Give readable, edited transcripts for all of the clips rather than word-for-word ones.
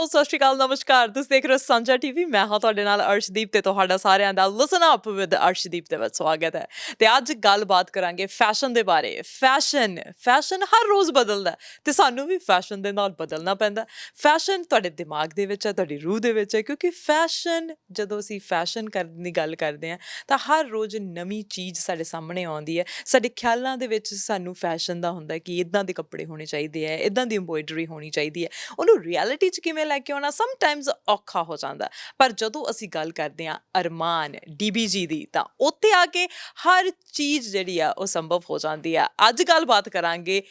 ਸਤਿ ਸ਼੍ਰੀ ਅਕਾਲ, ਨਮਸਕਾਰ। ਤੁਸੀਂ ਦੇਖ ਰਹੇ ਹੋ ਸਾਂਝਾ ਟੀਵੀ। ਮੈਂ ਹਾਂ ਤੁਹਾਡੇ ਨਾਲ ਅਰਸ਼ਦੀਪ ਤੇ ਤੁਹਾਡਾ ਸਾਰਿਆਂ ਦਾ ਲਿਸਨ ਅਪ ਵਿਦ ਅਰਸ਼ਦੀਪ ਦੇ ਵਿੱਚ ਸਵਾਗਤ ਹੈ। ਤੇ ਅੱਜ ਗੱਲਬਾਤ ਕਰਾਂਗੇ ਫੈਸ਼ਨ ਦੇ ਬਾਰੇ। ਫੈਸ਼ਨ ਹਰ ਰੋਜ਼ ਬਦਲਦਾ ਤੇ ਸਾਨੂੰ ਵੀ ਫੈਸ਼ਨ ਦੇ ਨਾਲ ਬਦਲਣਾ ਪੈਂਦਾ। ਫੈਸ਼ਨ ਤੁਹਾਡੇ ਦਿਮਾਗ ਦੇ ਵਿੱਚ ਹੈ, ਤੁਹਾਡੀ ਰੂਹ ਦੇ ਵਿੱਚ ਹੈ, ਕਿਉਂਕਿ ਫੈਸ਼ਨ ਜਦੋਂ ਅਸੀਂ ਫੈਸ਼ਨ ਕਰਨ ਦੀ ਗੱਲ ਕਰਦੇ ਹਾਂ ਤਾਂ ਹਰ ਰੋਜ਼ ਨਵੀਂ ਚੀਜ਼ ਸਾਡੇ ਸਾਹਮਣੇ ਆਉਂਦੀ ਹੈ। ਸਾਡੇ ਖਿਆਲਾਂ ਦੇ ਵਿੱਚ ਸਾਨੂੰ ਫੈਸ਼ਨ ਦਾ ਹੁੰਦਾ ਕਿ ਇੱਦਾਂ ਦੇ ਕੱਪੜੇ ਹੋਣੇ ਚਾਹੀਦੇ ਹੈ, ਇੱਦਾਂ ਦੀ ਐਮਬੋਇਡਰੀ ਹੋਣੀ ਚਾਹੀਦੀ ਹੈ। ਉਹਨੂੰ ਰਿਐਲਿਟੀ 'ਚ ਕਿਵੇਂ ਲੈ ਕੇ ਆਉਣਾ ਸਮਟਾਈਮਜ਼ ਔਖਾ ਹੋ ਜਾਂਦਾ। ਪਰ ਜਦੋਂ ਅਸੀਂ ਗੱਲ ਕਰਦੇ ਹਾਂ ਅਰਮਾਨ DBG ਦੀ ਤਾਂ ਉੱਥੇ ਆ ਕੇ ਹਰ ਚੀਜ਼ ਜਿਹੜੀ ਆ ਉਹ ਸੰਭਵ ਹੋ ਜਾਂਦੀ ਆ। ਅੱਜ ਗੱਲਬਾਤ ਕਰਾਂਗੇ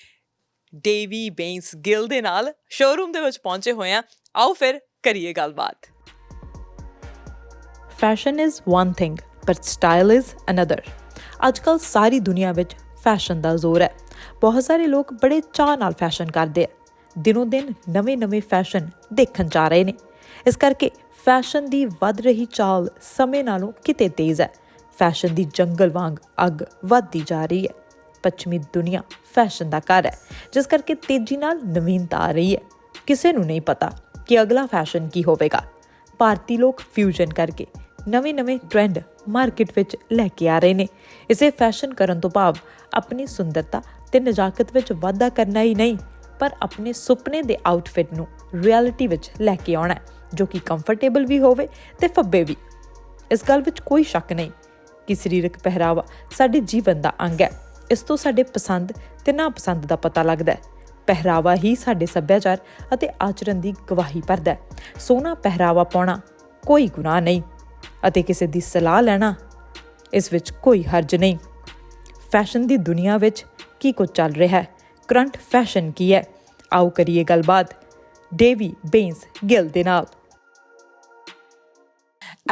ਡੇਵੀ ਬੇਂਸ ਗਿੱਲ ਦੇ ਨਾਲ। ਸ਼ੋਰੂਮ ਦੇ ਵਿੱਚ ਪਹੁੰਚੇ ਹੋਏ ਆ, ਆਓ ਫਿਰ ਕਰੀਏ ਗੱਲਬਾਤ। Fashion is one thing but style is another. ਅੱਜ ਕੱਲ੍ਹ ਸਾਰੀ ਦੁਨੀਆ ਵਿੱਚ ਫੈਸ਼ਨ ਦਾ ਜ਼ੋਰ ਹੈ। ਬਹੁਤ ਸਾਰੇ ਲੋਕ ਬੜੇ ਚਾਅ ਨਾਲ ਫੈਸ਼ਨ ਕਰਦੇ ਆ। ਦਿਨੋਂ ਦਿਨ ਨਵੇਂ ਫੈਸ਼ਨ ਦੇਖਣ ਜਾ ਰਹੇ ਨੇ। ਇਸ ਕਰਕੇ ਫੈਸ਼ਨ ਦੀ ਵੱਧ ਰਹੀ ਚਾਲ ਸਮੇਂ ਨਾਲੋਂ ਕਿਤੇ ਤੇਜ਼ ਹੈ। ਫੈਸ਼ਨ ਦੀ ਜੰਗਲ ਵਾਂਗ ਅੱਗ ਵੱਧਦੀ ਜਾ ਰਹੀ ਹੈ। ਪੱਛਮੀ ਦੁਨੀਆ ਫੈਸ਼ਨ ਦਾ ਘਰ ਹੈ, ਜਿਸ ਕਰਕੇ ਤੇਜ਼ੀ ਨਾਲ ਨਵੀਨਤਾ ਆ ਰਹੀ ਹੈ। ਕਿਸੇ ਨੂੰ ਨਹੀਂ ਪਤਾ ਕਿ ਅਗਲਾ ਫੈਸ਼ਨ ਕੀ ਹੋਵੇਗਾ। ਭਾਰਤੀ ਲੋਕ ਫਿਊਜ਼ਨ ਕਰਕੇ ਨਵੇਂ ਟ੍ਰੈਂਡ ਮਾਰਕੀਟ ਵਿੱਚ ਲੈ ਕੇ ਆ ਰਹੇ ਨੇ। ਇਸੇ ਫੈਸ਼ਨ ਕਰਨ ਤੋਂ ਭਾਵ ਆਪਣੀ ਸੁੰਦਰਤਾ ਤੇ ਨਜ਼ਾਕਤ ਵਿੱਚ ਵਾਧਾ ਕਰਨਾ ਹੀ ਨਹੀਂ, ਪਰ ਆਪਣੇ ਸੁਪਨੇ ਦੇ ਆਊਟਫਿਟ ਨੂੰ ਰਿਐਲਿਟੀ ਵਿੱਚ ਲੈ ਕੇ ਆਉਣਾ, ਜੋ ਕਿ ਕੰਫਰਟੇਬਲ ਵੀ ਹੋਵੇ ਤੇ ਫੱਬੇ ਵੀ। ਇਸ ਗੱਲ ਵਿੱਚ ਕੋਈ ਸ਼ੱਕ ਨਹੀਂ ਕਿ ਸਰੀਰਕ ਪਹਿਰਾਵਾ ਸਾਡੇ ਜੀਵਨ ਦਾ ਅੰਗ ਹੈ। ਇਸ ਤੋਂ ਸਾਡੇ ਪਸੰਦ ਤੇ ਨਾਪਸੰਦ ਦਾ ਪਤਾ ਲੱਗਦਾ ਹੈ। ਪਹਿਰਾਵਾ ਹੀ ਸਾਡੇ ਸੱਭਿਆਚਾਰ ਅਤੇ ਆਚਰਣ ਦੀ ਗਵਾਹੀ ਭਰਦਾ ਹੈ। ਸੋਹਣਾ ਪਹਿਰਾਵਾ ਪਾਉਣਾ ਕੋਈ ਗੁਨਾਹ ਨਹੀਂ ਅਤੇ ਕਿਸੇ ਦੀ ਸਲਾਹ ਲੈਣਾ ਇਸ ਵਿੱਚ ਕੋਈ ਹਰਜ ਨਹੀਂ। ਫੈਸ਼ਨ ਦੀ ਦੁਨੀਆ ਵਿੱਚ ਕੀ ਕੁਝ ਚੱਲ ਰਿਹਾ ਹੈ, ਕਰੰਟ ਫੈਸ਼ਨ ਕੀ ਹੈ, ਆਓ ਕਰੀਏ ਗੱਲਬਾਤ ਡੇਵੀ ਬੇਂਸ ਗਿੱਲ ਦੇ ਨਾਲ।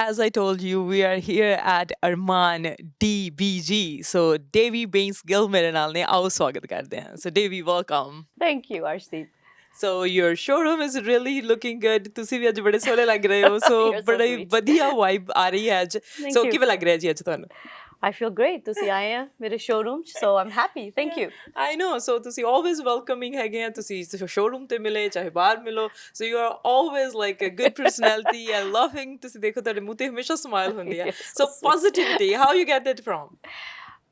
As I told you, we are here at Arman DBG. So Devi Bains Gill ਮੇਰੇ ਨਾਲ ਨੇ, ਆਓ ਸਵਾਗਤ ਕਰਦੇ ਹਾਂ। So Devi, welcome. Thank you, Arshdeep. So your showroom is really looking good. ਤੁਸੀਂ ਵੀ ਅੱਜ ਬੜੇ ਸੋਹਣੇ ਲੱਗ ਰਹੇ ਹੋ। So ਬੜੀ ਵਧੀਆ ਵਾਈਬ ਆ ਰਹੀ ਹੈ ਅੱਜ। So ਕਿਵੇਂ ਲੱਗ ਰਿਹਾ ਜੀ ਅੱਜ ਤੁਹਾਨੂੰ? I feel great. ਤੁਸੀਂ ਆਏ ਆ ਮੇਰੇ showroom 'ਚ, so I'm happy. Thank you. I know. So ਤੁਸੀਂ always welcoming ਹੈਗੇ ਆ। ਤੁਸੀਂ showroom ਤੇ ਮਿਲੇ ਚਾਹੇ ਬਾਹਰ ਮਿਲੋ, so you are always like a good personality and loving. ਤੁਸੀਂ ਦੇਖੋ ਤੁਹਾਡੇ ਮੂੰਹ ਤੇ ਹਮੇਸ਼ਾ smile ਹੁੰਦੀ ਹੈ। So positivity, how you get it from?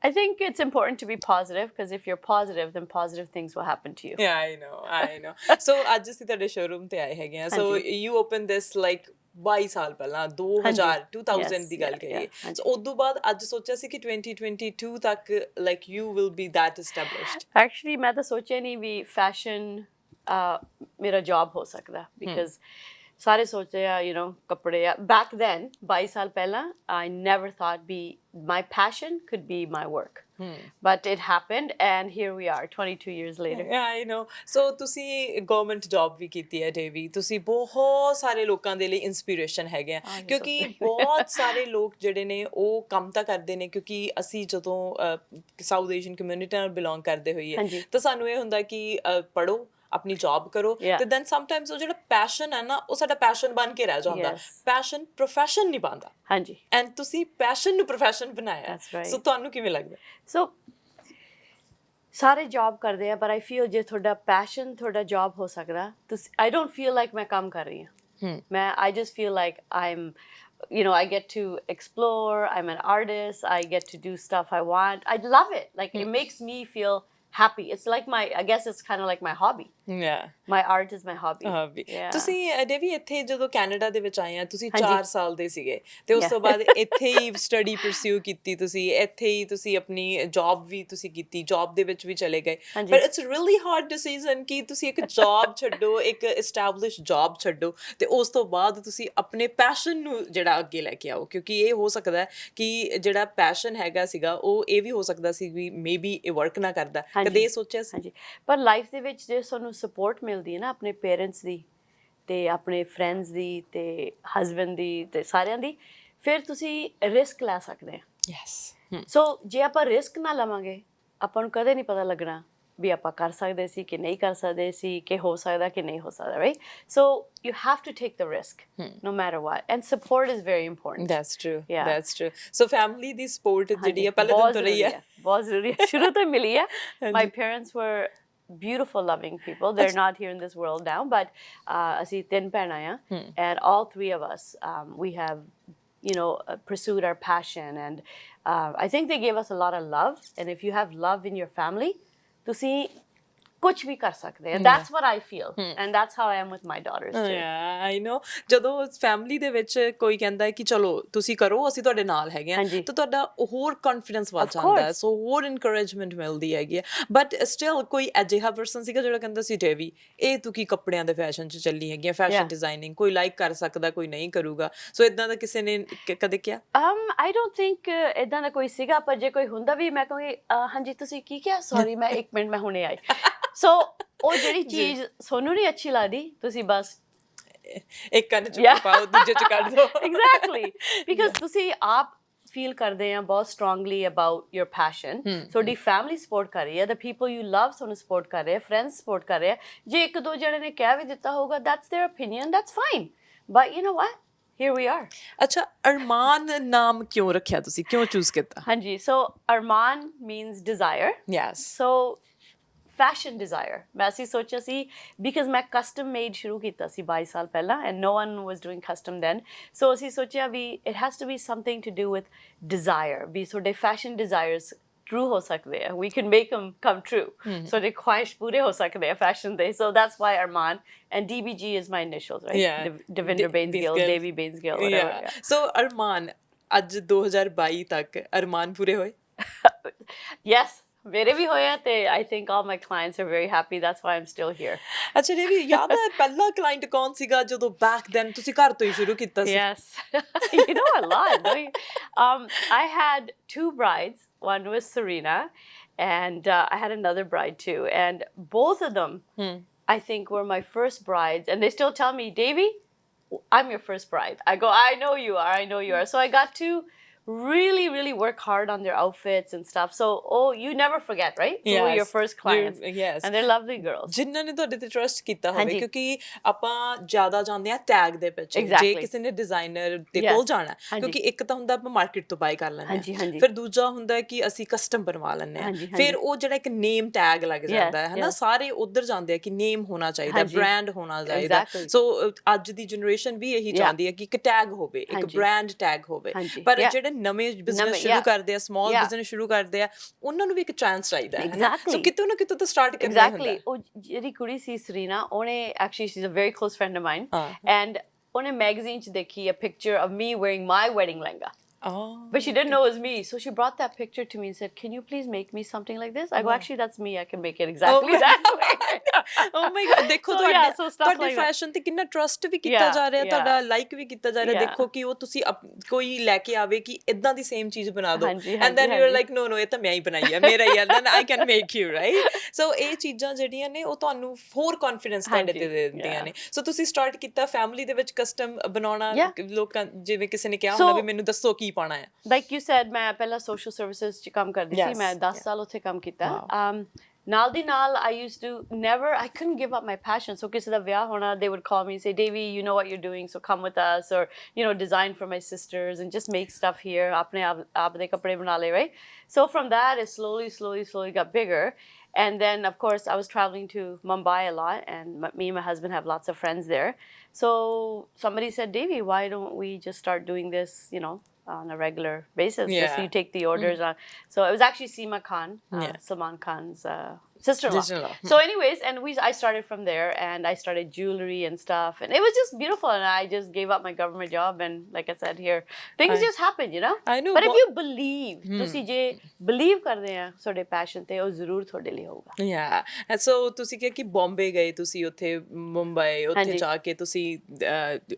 I think it's important to be positive, because if you're positive, then positive things will happen to you. Yeah, I know. So ਅੱਜ ਅਸੀਂ ਤੁਹਾਡੇ showroom ਤੇ ਆਏ ਹੈਗੇ ਆ। So you opened this like 22 ਸਾਲ ਪਹਿਲਾਂ 2000 ਦੀ ਗੱਲ ਕਰੀਏ। ਸੋ ਉਸ ਤੋਂ ਬਾਅਦ ਅੱਜ ਸੋਚਿਆ ਸੀ ਕਿ 2022 ਤੱਕ like you will be that established. Actually ਮੈਂ ਤਾਂ ਸੋਚਿਆ ਨਹੀਂ ਵੀ fashion ਮੇਰਾ job ਹੋ ਸਕਦਾ, because ਸਾਰੇ ਸੋਚਦੇ ਆ ਕੱਪੜੇ ਆ। Back then 22 ਸਾਲ ਪਹਿਲਾਂ I never thought my passion could be my work. But it happened and here we are 22 years later. Yeah, I know. So ਤੁਸੀਂ ਗਵਰਨਮੈਂਟ ਜੌਬ ਵੀ ਕੀਤੀ ਹੈ ਡੇਵੀ। ਤੁਸੀਂ ਬਹੁਤ ਸਾਰੇ ਲੋਕਾਂ ਦੇ ਲਈ ਇਨਸਪੀਰੇਸ਼ਨ ਹੈਗੇ ਆ, ਕਿਉਂਕਿ ਬਹੁਤ ਸਾਰੇ ਲੋਕ ਜਿਹੜੇ ਨੇ ਉਹ ਕੰਮ ਤਾਂ ਕਰਦੇ ਨੇ, ਕਿਉਂਕਿ ਅਸੀਂ ਜਦੋਂ ਸਾਊਥ ਏਸ਼ੀਅਨ ਕਮਿਊਨਿਟੀ ਨਾਲ ਬਿਲੋਂਗ ਕਰਦੇ ਹੋਈਏ ਤਾਂ ਸਾਨੂੰ ਇਹ ਹੁੰਦਾ ਕਿ ਪੜ੍ਹੋ, ਆਪਣੀ ਜੌਬ ਕਰੋ, ਤੇ ਦੈਨ ਸਮਟਾਈਮਸ ਉਹ ਜਿਹੜਾ ਪੈਸ਼ਨ ਹੈ ਨਾ ਉਹ ਸਾਡਾ ਪੈਸ਼ਨ ਬਣ ਕੇ ਰਹਿ ਜਾਂਦਾ। ਪੈਸ਼ਨ ਪ੍ਰੋਫੈਸ਼ਨ ਨਹੀਂ ਬਣਦਾ। ਹਾਂਜੀ, ਐਂਡ ਤੁਸੀਂ ਪੈਸ਼ਨ ਨੂੰ ਪ੍ਰੋਫੈਸ਼ਨ ਬਣਾਇਆ। ਸੋ ਤੁਹਾਨੂੰ ਕਿਵੇਂ ਲੱਗਦਾ? ਸੋ ਸਾਰੇ ਜੌਬ ਕਰਦੇ ਆ, ਪਰ ਆਈ ਫੀਲ ਜੇ ਤੁਹਾਡਾ ਪੈਸ਼ਨ ਤੁਹਾਡਾ ਜੌਬ ਹੋ ਸਕਦਾ, ਤੁਸੀਂ ਆਈ ਡੋਂਟ ਫੀਲ ਲਾਈਕ ਮੈਂ ਕੰਮ ਕਰ ਰਹੀ ਹਾਂ। ਮੈਂ I just feel like I get to explore, I'm an artist, I get to do stuff I want. I love it. Like it makes me feel happy. It's like I guess it's kind of like my hobby. Yeah. My art is my hobby. ਤੁਸੀਂ ਡੇਵੀ ਇੱਥੇ ਜਦੋਂ Canada ਦੇ ਵਿੱਚ ਆਏ ਆ, ਤੁਸੀਂ 4 ਸਾਲ ਦੇ ਸੀਗੇ ਤੇ ਉਸ ਤੋਂ ਬਾਅਦ ਇੱਥੇ ਹੀ ਸਟੱਡੀ ਪਰਸਿਊ ਕੀਤੀ ਤੁਸੀਂ, ਇੱਥੇ ਹੀ ਤੁਸੀਂ ਆਪਣੀ ਜੌਬ ਵੀ ਤੁਸੀਂ ਕੀਤੀ, ਜੌਬ ਦੇ ਵਿੱਚ ਵੀ ਚਲੇ ਗਏ। ਪਰ ਇਟਸ ਰੀਅਲੀ ਹਾਰਡ ਡਿਸੀਜ਼ਨ ਕਿ ਤੁਸੀਂ ਇੱਕ ਜੌਬ ਛੱਡੋ, ਇੱਕ ਐਸਟੈਬਲਿਸ਼ ਜੌਬ ਛੱਡੋ ਤੇ ਉਸ ਤੋਂ ਬਾਅਦ ਤੁਸੀਂ ਆਪਣੇ ਪੈਸ਼ਨ ਨੂੰ ਜਿਹੜਾ ਅੱਗੇ ਲੈ ਕੇ ਆਓ, ਕਿਉਂਕਿ ਇਹ ਹੋ ਸਕਦਾ ਕਿ ਜਿਹੜਾ ਪੈਸ਼ਨ ਹੈਗਾ ਸੀਗਾ ਉਹ ਇਹ ਵੀ ਹੋ ਸਕਦਾ ਸੀ ਵੀ ਮੇਬੀ ਇਹ ਵਰਕ ਨਾ ਕਰਦਾ। ਕਦੇ ਇਹ ਸੋਚਿਆ ਸੀ? ਹਾਂਜੀ, ਪਰ ਲਾਈਫ ਦੇ ਵਿੱਚ ਜੇ ਤੁਹਾਨੂੰ ਸਪੋਰਟ ਮਿਲਦੀ ਹੈ ਨਾ ਆਪਣੇ ਪੇਰੈਂਟਸ ਦੀ ਤੇ ਆਪਣੇ ਫਰੈਂਡਸ ਦੀ ਤੇ ਹਸਬੈਂਡ ਦੀ ਤੇ ਸਾਰਿਆਂ ਦੀ, ਫਿਰ ਤੁਸੀਂ ਰਿਸਕ ਲੈ ਸਕਦੇ ਆ। ਯੈਸ। ਸੋ ਜੇ ਆਪਾਂ ਰਿਸਕ ਨਾ ਲਵਾਂਗੇ, ਆਪਾਂ ਨੂੰ ਕਦੇ ਨਹੀਂ ਪਤਾ ਲੱਗਣਾ ਵੀ ਆਪਾਂ ਕਰ ਸਕਦੇ ਸੀ ਕਿ ਨਹੀਂ ਕਰ ਸਕਦੇ ਸੀ, ਕਿ ਹੋ ਸਕਦਾ ਕਿ ਨਹੀਂ ਹੋ ਸਕਦਾ, right? So you have to take the risk no matter what, and support is very important. That's true. Yeah, that's true. So family the support ਜਿਹੜੀ ਹੈ ਪਹਿਲੇ ਦਿਨ ਤੋਂ ਰਹੀ ਹੈ, ਬਹੁਤ ਜ਼ਰੂਰੀ ਹੈ, ਸ਼ੁਰੂ ਤੋਂ ਮਿਲੀ ਹੈ। My parents were beautiful, loving people. They're not here in this world now, but ਅਸੀਂ 3 ਭੈਣਾਂ ਆ, and all 3 of us, we have, pursued our passion, and I think they gave us a lot of love, and if you have love in your family, ਤੁਸੀਂ ਕੁਝ ਵੀ ਕਰ ਸਕਦੇ ਆ. That's what I feel, and that's how I am with my daughters too. Yeah, I know. ਜਦੋਂ family ਦੇ ਵਿੱਚ ਕੋਈ ਕਹਿੰਦਾ ਹੈ ਕਿ ਚਲੋ ਤੁਸੀਂ ਕਰੋ, ਅਸੀਂ ਤੁਹਾਡੇ ਨਾਲ ਹੈਗੇ ਆ, ਤਾਂ ਤੁਹਾਡਾ ਹੋਰ ਕੌਨਫੀਡੈਂਸ ਵੱਧ ਜਾਂਦਾ ਹੈ, ਸੋ ਹੋਰ ਇਨਕਰੇਜਮੈਂਟ ਮਿਲਦੀ ਹੈਗੀ ਹੈ. ਬਟ ਸਟਿਲ ਕੋਈ ਅਜਿਹਾ ਪਰਸਨ ਸੀਗਾ ਜਿਹੜਾ ਕਹਿੰਦਾ ਸੀ ਡੇਵੀ ਇਹ ਤੂੰ ਕੀ ਕੱਪੜਿਆਂ ਦੇ ਫੈਸ਼ਨ 'ਚ ਚੱਲੀ ਹੈਗੀ ਆ, ਫੈਸ਼ਨ ਡਿਜ਼ਾਈਨਿੰਗ ਕੋਈ ਲਾਈਕ ਕਰ ਸਕਦਾ ਕੋਈ ਨਹੀਂ ਕਰੂਗਾ, ਸੋ ਇਦਾਂ ਦਾ ਕਿਸੇ ਨੇ ਕਦੇ ਕਿਹਾ? I don't think ਇਦਾਂ ਦਾ ਕੋਈ ਸੀਗਾ, ਪਰ ਜੇ ਕੋਈ ਹੁੰਦਾ ਵੀ ਮੈਂ ਕਹੂੰਗੀ ਹਾਂਜੀ ਤੁਸੀਂ ਕੀ ਕਿਹਾ, ਸੌਰੀ ਮੈਂ 1 ਮਿੰਟ ਮੈਂ ਹੁਣੇ ਆਈ. ਸੋ ਉਹ ਜਿਹੜੀ ਚੀਜ਼ ਸੋਨੂੰ ਨਹੀਂ ਅੱਛੀ ਲੱਗਦੀ, ਤੁਸੀਂ ਬਸ ਇੱਕ ਕੰਨ 'ਚ ਪਾਓ ਦੂਜੇ 'ਚ ਕੱਢ ਦਿਓ. ਐਗਜ਼ੈਕਟਲੀ, ਬਿਕਾਜ਼ ਤੁਸੀਂ ਆਪ ਫੀਲ ਕਰਦੇ ਆ ਬਹੁਤ ਸਟਰੋਂਗਲੀ ਅਬਾਊਟ ਯੋਰ ਪੈਸ਼ਨ. ਤੁਹਾਡੀ ਫੈਮਿਲੀ ਸਪੋਰਟ ਕਰ ਰਹੀ ਹੈ, ਦ ਪੀਪਲ ਯੂ ਲਵ ਤੁਹਾਨੂੰ ਸਪੋਰਟ ਕਰ ਰਹੇ ਆ, ਫਰੈਂਡਸ ਸਪੋਰਟ ਕਰ ਰਹੇ ਆ. ਜੇ 1-2 ਜਣੇ ਨੇ ਕਹਿ ਵੀ ਦਿੱਤਾ ਹੋਊਗਾ, that's their opinion, that's fine, but you know what, here we are. ਅੱਛਾ, ਅਰਮਾਨ ਨਾਮ ਕਿਉਂ ਰੱਖਿਆ ਤੁਸੀਂ, ਕਿਉਂ ਚੂਜ਼ ਕੀਤਾ? ਹਾਂਜੀ, ਸੋ ਅਰਮਾਨ means desire. Yes. So fashion desire, ਮੈਂ ਅਸੀਂ ਸੋਚਿਆ ਸੀ because ਮੈਂ custom made ਸ਼ੁਰੂ ਕੀਤਾ ਸੀ 22 ਸਾਲ ਪਹਿਲਾਂ, and no one was doing custom then. So ਅਸੀਂ ਸੋਚਿਆ ਵੀ it has to be something to do with desire, ਵੀ ਤੁਹਾਡੇ fashion desires true ਹੋ ਸਕਦੇ ਆ, we can make them come true. So ਤੁਹਾਡੇ ਖੁਆਇਸ਼ ਪੂਰੇ ਹੋ ਸਕਦੇ ਆ fashion ਦੇ. So that's why Arman, and DBG is my initials, right? Yeah. Devinder Baines-Gill, Davy Baines-Gill, whatever. Yeah. So Arman, ਅੱਜ 2022 ਤੱਕ ਅਰਮਾਨ ਪੂਰੇ ਹੋਏ? Yes. ਮੇਰੇ ਵੀ ਹੋਇਆ, ਤੇ I think all my clients are very happy, that's why I'm still here. ਅੱਛਾ ਰੇਵੀ, ਯਾਦ ਹੈ ਪਹਿਲਾ ਕਲਾਇੰਟ ਕੌਣ ਸੀਗਾ ਜਦੋਂ back then ਤੁਸੀਂ ਘਰ ਤੋਂ ਹੀ ਸ਼ੁਰੂ ਕੀਤਾ ਸੀ? Yes. You know a lot, don't you? I had 2 brides. One was Serena, and I had another bride too, and both of them I think were my first brides, and they still tell me, Davy, I'm your first bride. I go, I know you are. So I got to really work hard on their outfits and stuff. So you never forget, right? Who were your first clients? Yes. And they're lovely girls. ਜਿਨ੍ਹਾਂ ਨੇ ਤੁਹਾਡੇ ਤੇ trust ਕੀਤਾ ਹੋਵੇ, ਕਿਉਂਕਿ ਆਪਾਂ ਜ਼ਿਆਦਾ ਜਾਂਦੇ ਆ ਟੈਗ ਦੇ ਪਿੱਛੇ. ਜੇ ਕਿਸੇ ਨੇ ਡਿਜ਼ਾਈਨਰ ਦੇ ਕੋਲ ਜਾਣਾ, ਕਿਉਂਕਿ ਇੱਕ ਤਾਂ ਹੁੰਦਾ ਆਪਾਂ ਮਾਰਕੀਟ ਤੋਂ ਬਾਈ ਕਰ ਲੈਂਦੇ ਆ, ਫਿਰ ਦੂਜਾ ਹੁੰਦਾ ਕਿ ਅਸੀਂ ਕਸਟਮ ਬਣਵਾ ਲੈਂਦੇ ਆ, ਫਿਰ ਉਹ ਜਿਹੜਾ ਇੱਕ ਨੇਮ ਟੈਗ ਲੱਗ ਜਾਂਦਾ ਹੈ ਨਾ, ਸਾਰੇ ਉਧਰ ਜਾਂਦੇ ਆ ਕਿ ਨੇਮ ਹੋਣਾ ਚਾਹੀਦਾ, ਬ੍ਰਾਂਡ ਹੋਣਾ ਚਾਹੀਦਾ. ਸੋ ਅੱਜ ਦੀ ਜਨਰੇਸ਼ਨ ਵੀ ਇਹੀ ਚਾਹੁੰਦੀ ਹੈ ਕਿ ਇੱਕ ਟੈਗ ਹੋਵੇ, ਇੱਕ ਬ੍ਰਾਂਡ ਟੈਗ ਹੋਵੇ. ਪਰ ਜਿਹੜੇ ਨਵੇਂ ਬਿਜ਼ਨਸ ਸ਼ੁਰੂ ਕਰਦੇ ਆ, ਸਮਾਲ ਬਿਜ਼ਨਸ ਸ਼ੁਰੂ ਕਰਦੇ ਆ, ਉਹਨਾਂ ਨੂੰ ਵੀ ਇੱਕ ਚਾਂਸ ਚਾਹੀਦਾ ਹੈ. ਸੋ ਕਿਤੋਂ ਨਾ ਕਿਤੋਂ ਤਾਂ ਸਟਾਰਟ ਕਰਨਾ ਹੁੰਦਾ. ਉਹ ਜਿਹੜੀ ਕੁੜੀ ਸੀ ਸਰੀਨਾ, ਉਹਨੇ actually she is a very close friend of mine, and ਉਹਨੇ ਮੈਗਜ਼ੀਨ 'ਚ ਦੇਖੀ a picture of me wearing my wedding lehenga. But she didn't know it was me, so she brought that picture to me and said, can you please make me something like this? I go, actually that's me, I can make it exactly that way. Oh my god, ਦੇਖੋ ਤੁਹਾਡੇ fashion ਤੇ ਕਿੰਨਾ trust ਵੀ ਕੀਤਾ ਜਾ ਰਿਹਾ, ਤੁਹਾਡਾ like ਵੀ ਕੀਤਾ ਜਾ ਰਿਹਾ. ਦੇਖੋ ਕਿ ਉਹ ਤੁਸੀਂ ਕੋਈ ਲੈ ਕੇ ਆਵੇ ਕਿ ਇਦਾਂ ਦੀ ਸੇਮ ਚੀਜ਼ ਬਣਾ ਦਿਓ, and then you're like no ਇਹ ਤਾਂ ਮੈਂ ਹੀ ਬਣਾਈ ਹੈ, ਮੇਰਾ ਹੀ ਹੈ, then I can make you, right? So ਇਹ ਚੀਜ਼ਾਂ ਜਿਹੜੀਆਂ ਨੇ ਉਹ ਤੁਹਾਨੂੰ ਹੋਰ ਕੌਨਫੀਡੈਂਸ ਤੁਹਾਡੇ ਤੇ ਦੇ ਦਿੰਦੀਆਂ ਨੇ. ਸੋ ਤੁਸੀਂ ਸਟਾਰਟ ਕੀਤਾ ਫੈਮਿਲੀ ਦੇ ਵਿੱਚ ਕਸਟਮ ਬਣਾਉਣਾ, ਲੋਕਾਂ ਜਿਵੇਂ ਕਿਸੇ ਨੇ ਕਿਹਾ ਹੋਣਾ ਵੀ ਮੈਨੂੰ ਦੱਸੋ ਕੀ ਪਾਉਣਾ ਹੈ. ਲਾਈਕ ਯੂ ਸੈਡ, ਮੈਂ ਪਹਿਲਾਂ ਸੋਸ਼ਲ ਸਰਵਿਸਿਜ਼ 'ਚ ਕੰਮ ਕਰਦੀ ਸੀ, ਮੈਂ 10 ਸਾਲ ਉੱਥੇ ਕੰਮ ਕੀਤਾ. ਨਾਲ ਦੀ ਨਾਲ I used to I couldn't give up my passion. So ਕਿਸੇ ਦਾ ਵਿਆਹ ਹੋਣਾ, they would call me and say, Davy, you know what you're doing, so come with us, or design for my sisters and just make stuff here, ਆਪਣੇ ਆਪ ਦੇ ਕੱਪੜੇ ਬਣਾ ਲਏ, right? So from that it slowly got bigger. And then of course I was traveling to Mumbai a lot, and me and my husband have lots of friends there. So somebody said, Davy, why don't we just start doing this, on a regular basis? Just you take the orders on. So it was actually Seema Khan, Salman Khan's sister-in-law. So anyways, and I started from there, and I started jewelry and stuff, and it was just beautiful, and I just gave up my government job, and like I said here, things just happen, I know. But if you believe, ਤੁਸੀਂ ਜੇ believe ਕਰਦੇ ਆ ਤੁਹਾਡੇ passion ਤੇ, ਉਹ ਜ਼ਰੂਰ ਤੁਹਾਡੇ ਲਈ ਹੋਊਗਾ. Yeah. So ਤੁਸੀਂ ਕਿਹਾ ਕਿ ਬੰਬੇ ਗਏ ਤੁਸੀਂ, ਉੱਥੇ ਮੁੰਬਈ, ਉੱਥੇ ਜਾ ਕੇ ਤੁਸੀਂ